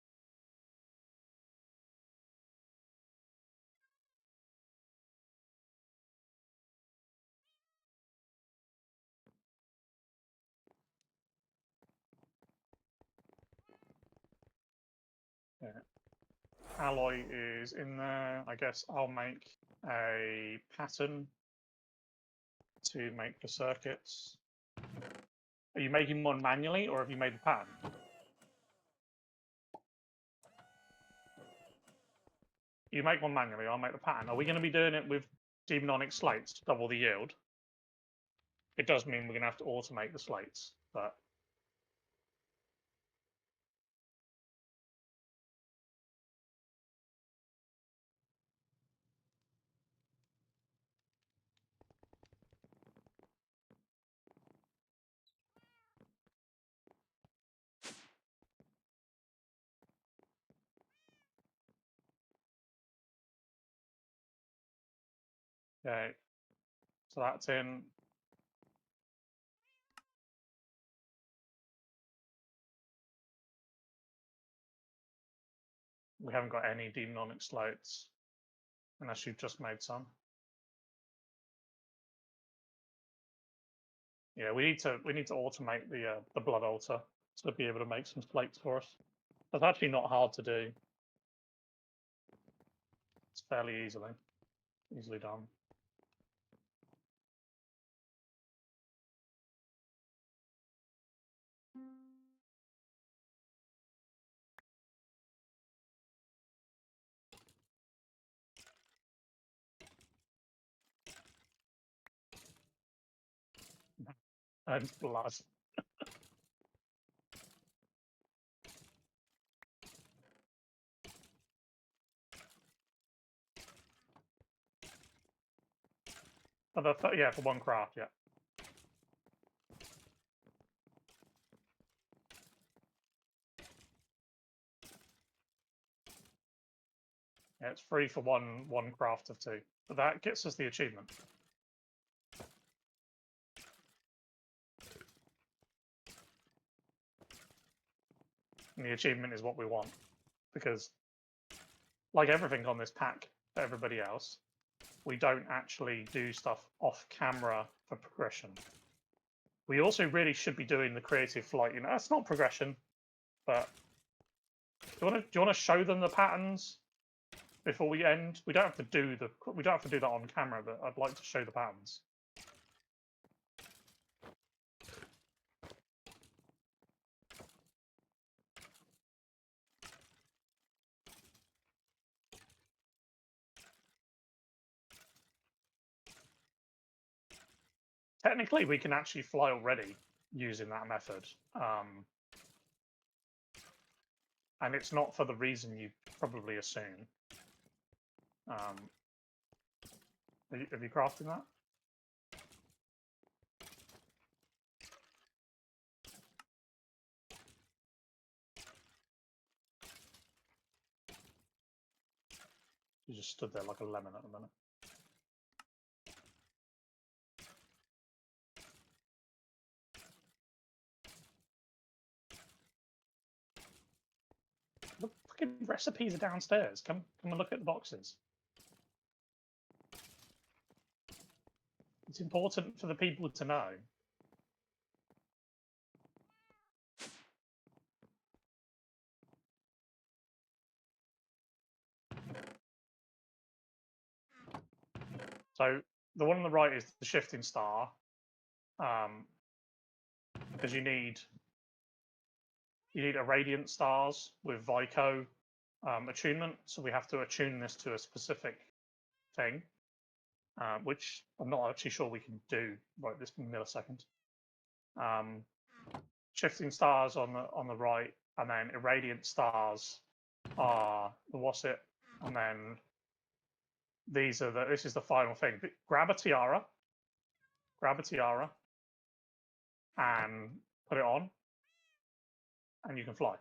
Speaker 2: Yeah. Alloy is in there. I guess I'll make a pattern to make the circuits. Are you making one manually or have you made the pattern? You make one manually, I'll make the pattern. Are we going to be doing it with demonic slates to double the yield? It does mean we're going to have to automate the slates, but okay. So that's in. We haven't got any demonic slates, unless you've just made some. Yeah, we need to automate the blood altar to be able to make some slates for us. That's actually not hard to do. It's fairly easily done. And blood. For one craft, yeah. Yeah, it's free for one craft of 2. But that gets us the achievement. And the achievement is what we want. Because, like everything on this pack for everybody else, we don't actually do stuff off camera for progression. We also really should be doing the creative flight. You know, that's not progression, but do you want to show them the patterns before we end? We don't have to do that on camera, but I'd like to show the patterns. Technically, we can actually fly already using that method. And it's not for the reason you probably assume. Have you crafted that? You just stood there like a lemon at the minute. The fucking recipes are downstairs. Come and look at the boxes. It's important for the people to know. So the one on the right is the shifting star, because you need irradiant stars with Vico attunement. So we have to attune this to a specific thing, which I'm not actually sure we can do right this millisecond. Shifting stars on the right, and then irradiant stars are the what's it, and then this is the final thing. Grab a tiara, and put it on, and you can fly.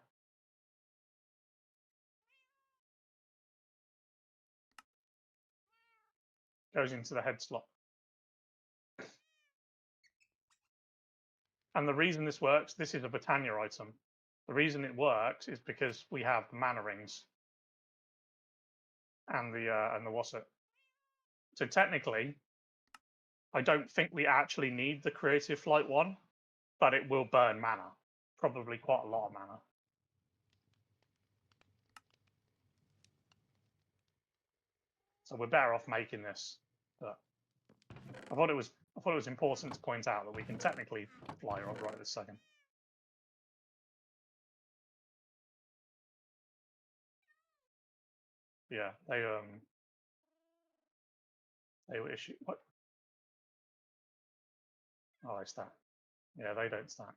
Speaker 2: Goes into the head slot. And the reason this works, this is a Britannia item. The reason it works is because we have the mana rings and the what's it. So technically, I don't think we actually need the creative flight one, but it will burn mana, probably quite a lot of mana. So we're better off making this. But I thought it was important to point out that we can technically fly right this second. Yeah, they will issue what? Oh, they stack. Yeah, they don't stack.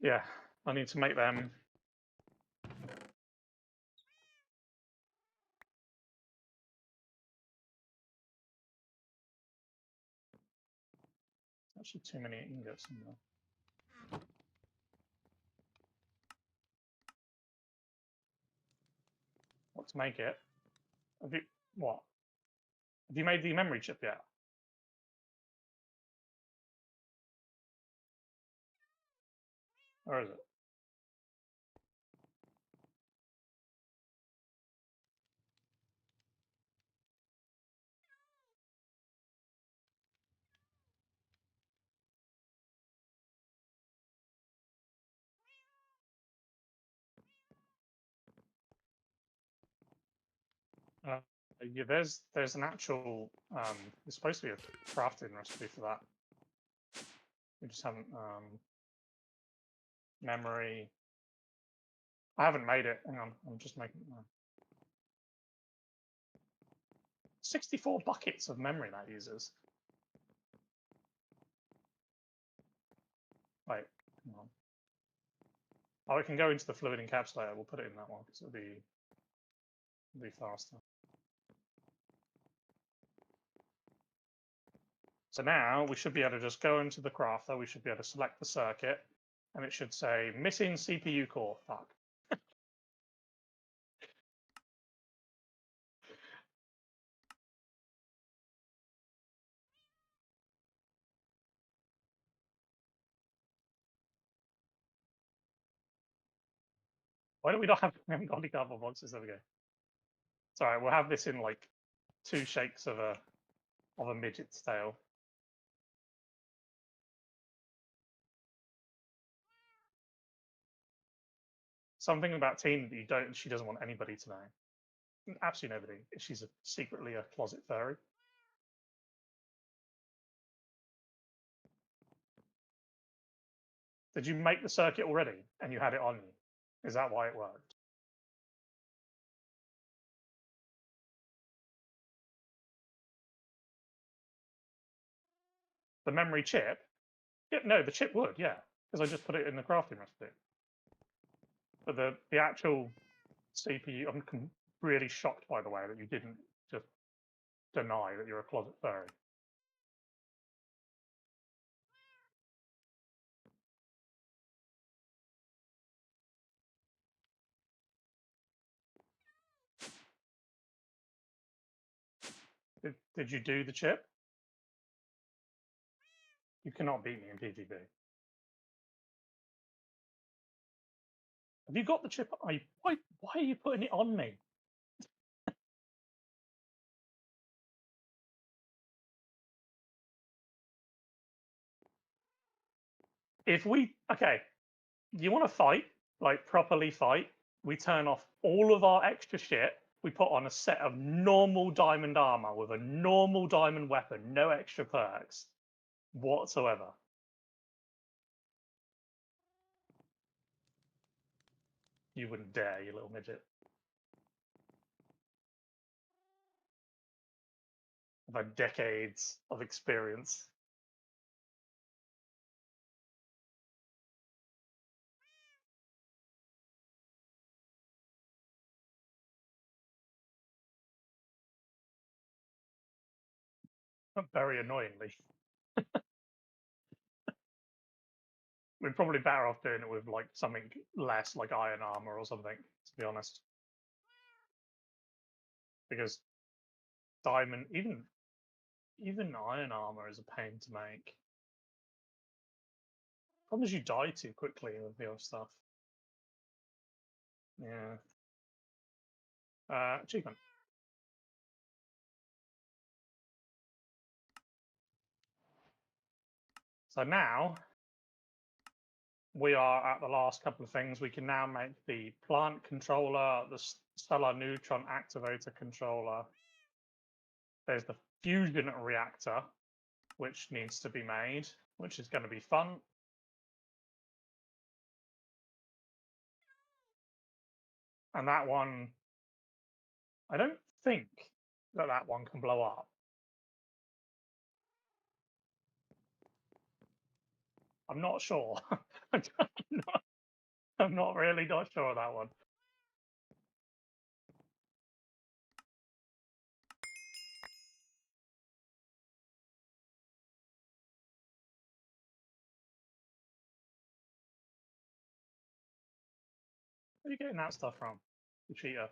Speaker 2: Yeah, I need to make them. Actually, too many ingots in there. What to make it? Have you what? Have you made the memory chip yet? Or is it? Yeah, there's an actual there's supposed to be a crafting recipe for that. We just haven't memory. I haven't made it. Hang on, I'm just making it now. 64 buckets of memory that uses. Wait, hang on. Oh, it can go into the fluid encapsulator. We'll put it in that one because it'll be faster. So now we should be able to just go into the crafter. We should be able to select the circuit, and it should say missing CPU core. Fuck. Why do we not have? We haven't got any cardboard boxes. There we go. It's all right. We'll have this in like 2 shakes of a midget's tail. Something about Teen that you don't. She doesn't want anybody to know. Absolutely nobody. She's secretly a closet furry. Did you make the circuit already and you had it on you? Is that why it worked? The memory chip? Yeah, no, the chip would, yeah, because I just put it in the crafting recipe. But the actual CPU, I'm really shocked, by the way, that you didn't just deny that you're a closet furry. Did you do the chip? You cannot beat me in PvP. Have you got the chip? Why are you putting it on me? If we, okay, you want to fight, like properly fight, we turn off all of our extra shit. We put on a set of normal diamond armor with a normal diamond weapon, no extra perks whatsoever. You wouldn't dare, you little midget. I've had decades of experience. Very annoyingly. We're probably better off doing it with like something less, like iron armor or something, to be honest. Because diamond, even iron armor is a pain to make. Problem is you die too quickly with the other stuff. Yeah. Achievement. So now we are at the last couple of things. We can now make the plant controller, the stellar neutron activator controller. There's the fusion reactor, which needs to be made, which is going to be fun. And that one, I don't think that one can blow up. I'm not sure. I'm not really not sure of that one. Where are you getting that stuff from? You cheater.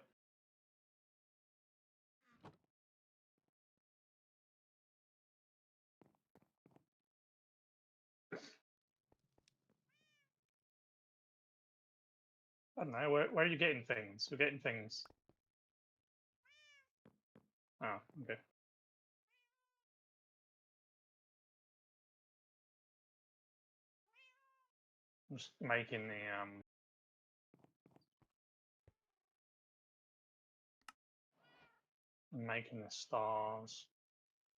Speaker 2: I don't know. Where are you getting things? We're getting things. Oh, okay. I'm just making the making the stars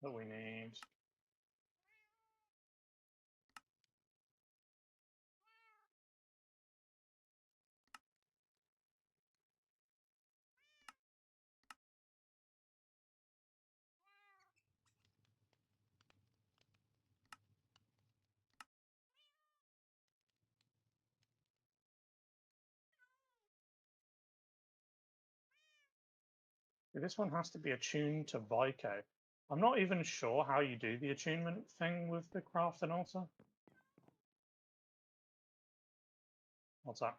Speaker 2: that we need. This one has to be attuned to Vico. I'm not even sure how you do the attunement thing with the craft and altar. What's that?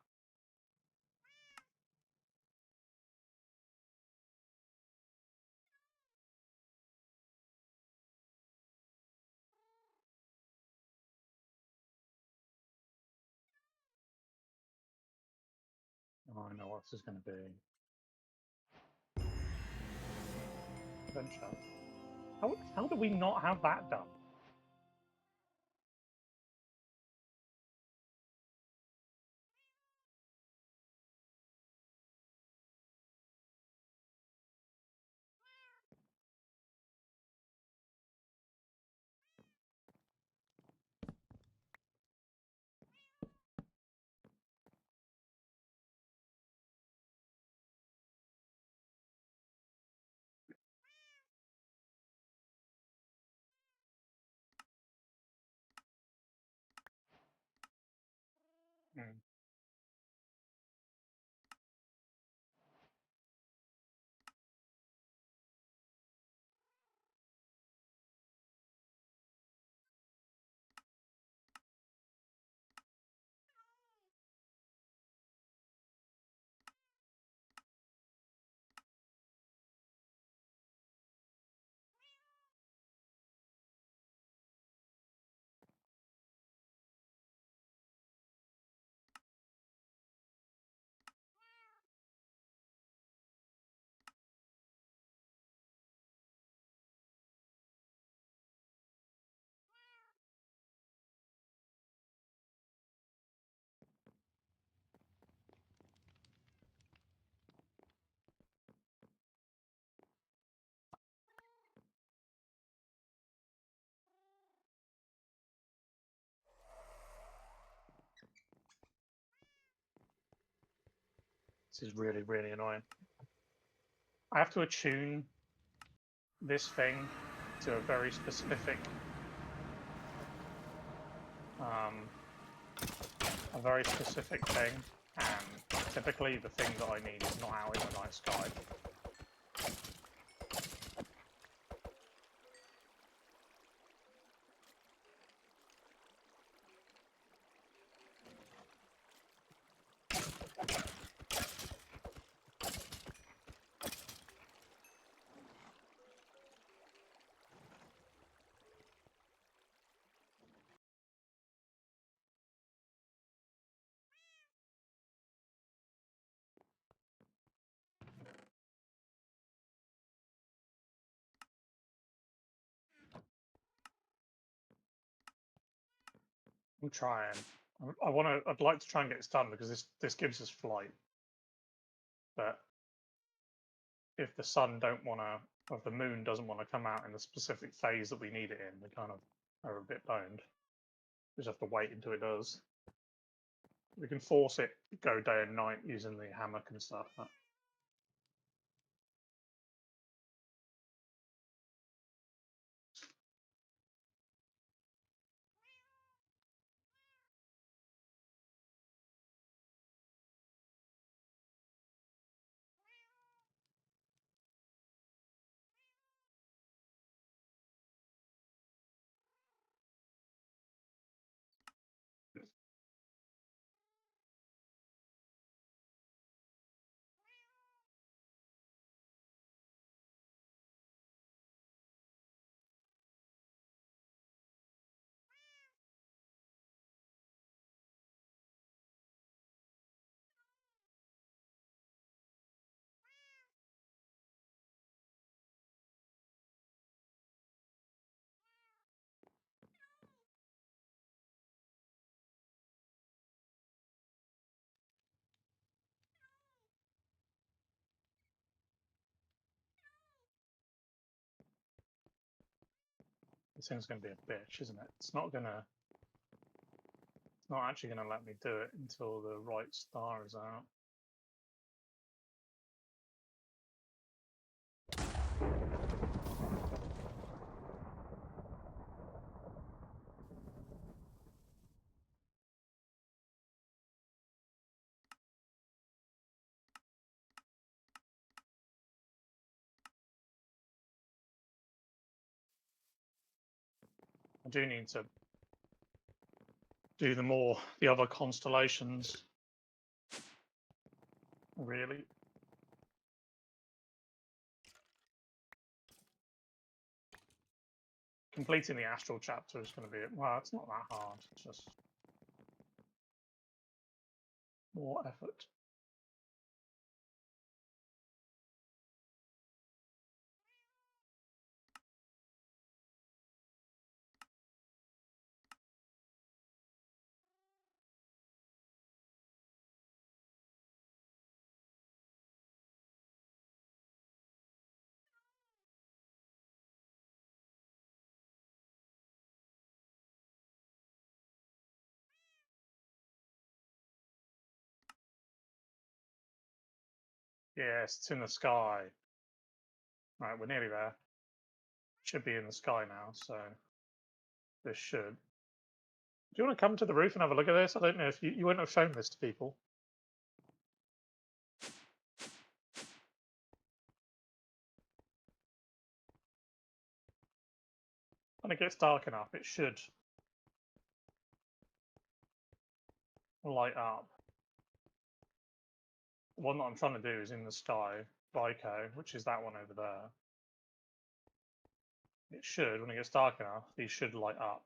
Speaker 2: Oh, I know what this is going to be. Adventure. How do we not have that done? Hmm. This is really, really annoying. I have to attune this thing to a very specific thing, and typically the thing that I need is not out in the night sky. I'm trying. I'd like to try and get this done because this gives us flight. But if the sun don't want to, or if the moon doesn't want to come out in the specific phase that we need it in, we kind of are a bit boned. We just have to wait until it does. We can force it to go day and night using the hammock and stuff. But... This thing's going to be a bitch, isn't it? It's not actually going to let me do it until the right star is out. I do need to do the other constellations, really. Completing the astral chapter is going to be, well, it's not that hard, it's just more effort. Yes, it's in the sky. Right, we're nearly there. Should be in the sky now, so this should. Do you want to come to the roof and have a look at this? I don't know if you wouldn't have shown this to people. When it gets dark enough, it should light up. The one that I'm trying to do is in the sky, Vico, which is that one over there. It should, when it gets dark enough, these should light up.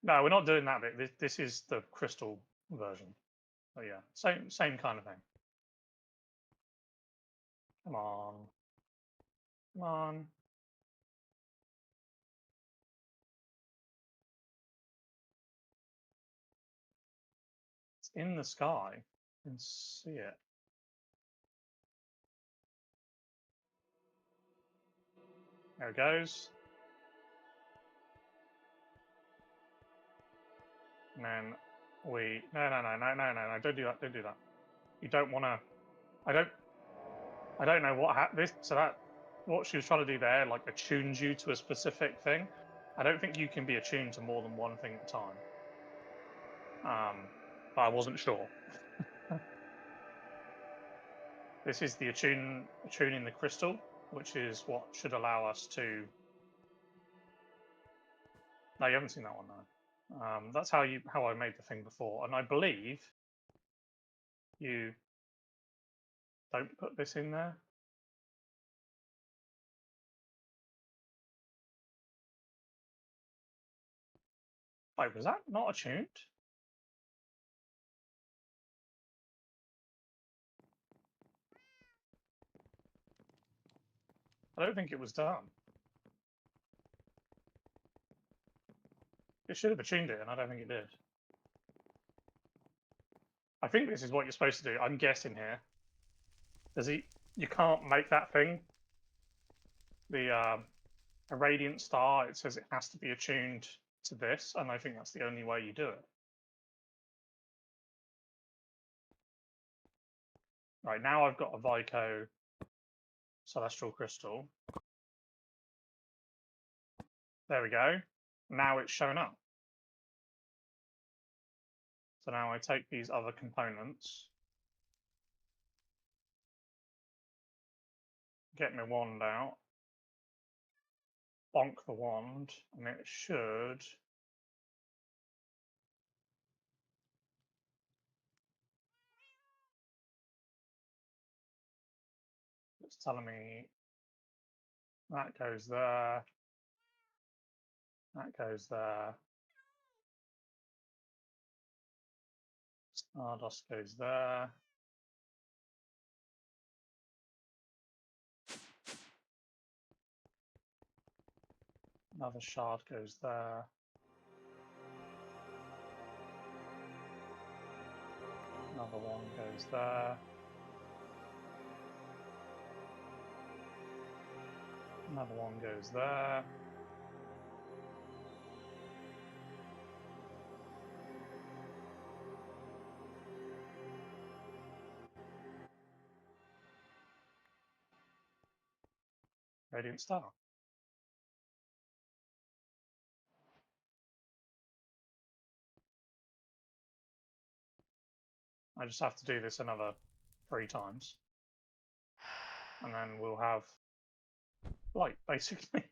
Speaker 2: No, we're not doing that bit. This is the crystal version. Oh yeah, same kind of thing. Come on. Come on. It's in the sky. You can see it. There it goes. And then we no, don't do that, don't do that. You don't wanna I don't know what happened so that what she was trying to do there, like attunes you to a specific thing. I don't think you can be attuned to more than one thing at a time. But I wasn't sure. This is the attuning the crystal, which is what should allow us to. No, you haven't seen that one though. That's how I made the thing before, and I believe you don't put this in there. Wait, was that not attuned? I don't think it was done. It should have attuned it, and I don't think it did. I think this is what you're supposed to do. I'm guessing here. You can't make that thing. A radiant star, it says it has to be attuned to this, and I think that's the only way you do it. Right, now I've got a Vico Celestial Crystal. There we go. Now it's shown up. So now I take these other components, get my wand out, bonk the wand, and it should... It's telling me that goes there, that goes there, Stardust goes there. Another shard goes there. Another one goes there. Another one goes there. Radiant Star. I just have to do this another 3 times. And then we'll have light, basically.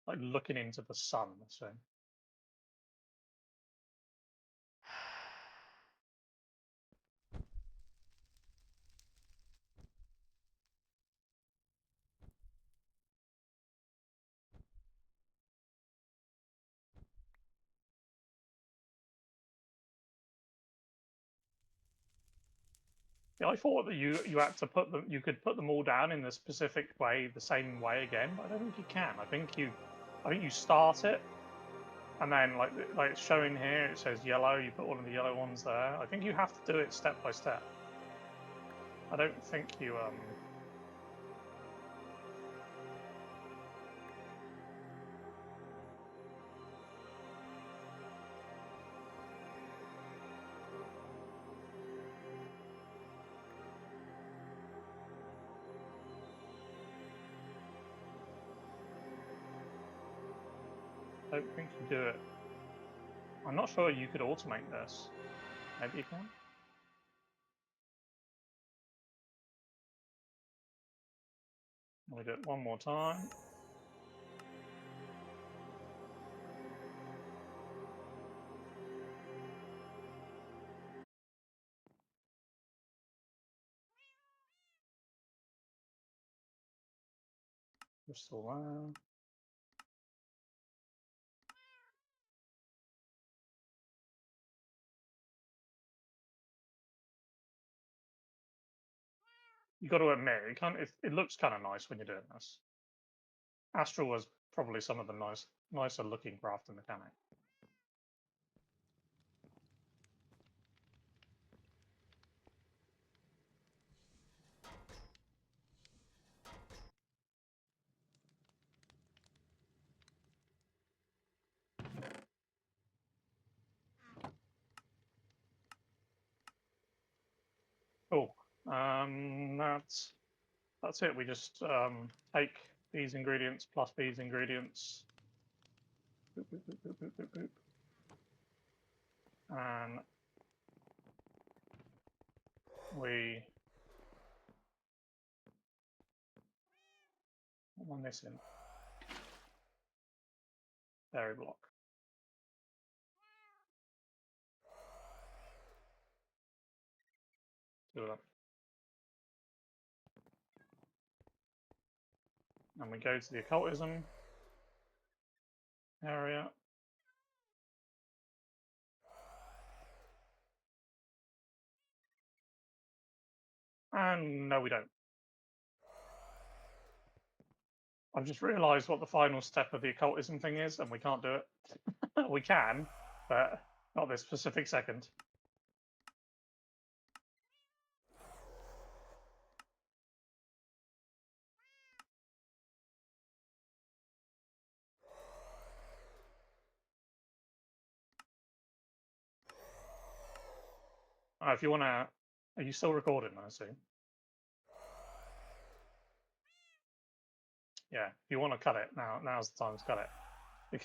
Speaker 2: Like looking into the sun, so. Yeah, I thought that you had to put them. You could put them all down in the specific way, the same way again. But I don't think you can. I think you start it, and then like it's showing here, it says yellow. You put one of the yellow ones there. I think you have to do it step by step. I don't think you I don't think you do it. I'm not sure you could automate this. Maybe you can. We'll do it one more time. Crystal there. You got to admit, it looks kind of nice when you're doing this. Astral was probably some of the nicer looking craft and mechanic. Cool. That's it. We just take these ingredients plus these ingredients, boop, boop, boop, boop, boop, boop, boop. And we... What am I missing? Berry block. Do it up. And we go to the occultism area. And no, we don't. I've just realised what the final step of the occultism thing is, and we can't do it. We can, but not this specific second. If you want to... Are you still recording, I see? Yeah, if you want to cut it, now's the time to cut it.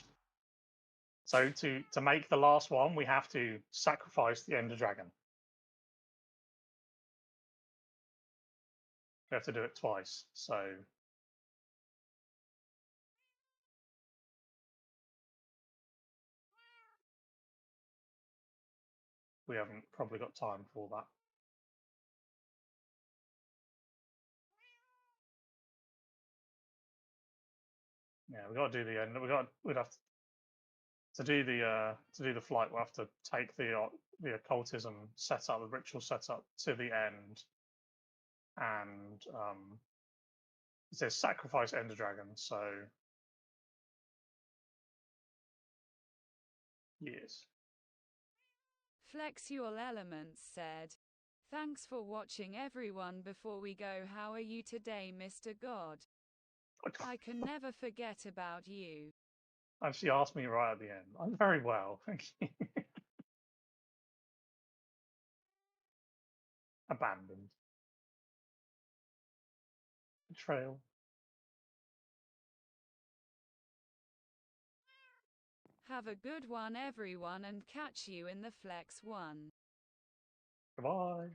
Speaker 2: So to make the last one, we have to sacrifice the Ender Dragon. We have to do it twice, so... We haven't probably got time for that. Yeah, we got to do the end. We'd have to do the flight. We'll have to take the occultism setup, the ritual setup to the end, and it says sacrifice Ender Dragon. So yes.
Speaker 1: Flex Your Elements said, "Thanks for watching everyone. Before we go, how are you today, Mr. God? I can never forget about you."
Speaker 2: She asked me right at the end. I'm very well, thank you. Abandoned. Betrayal.
Speaker 1: Have a good one, everyone, and catch you in the Flex one.
Speaker 2: Goodbye.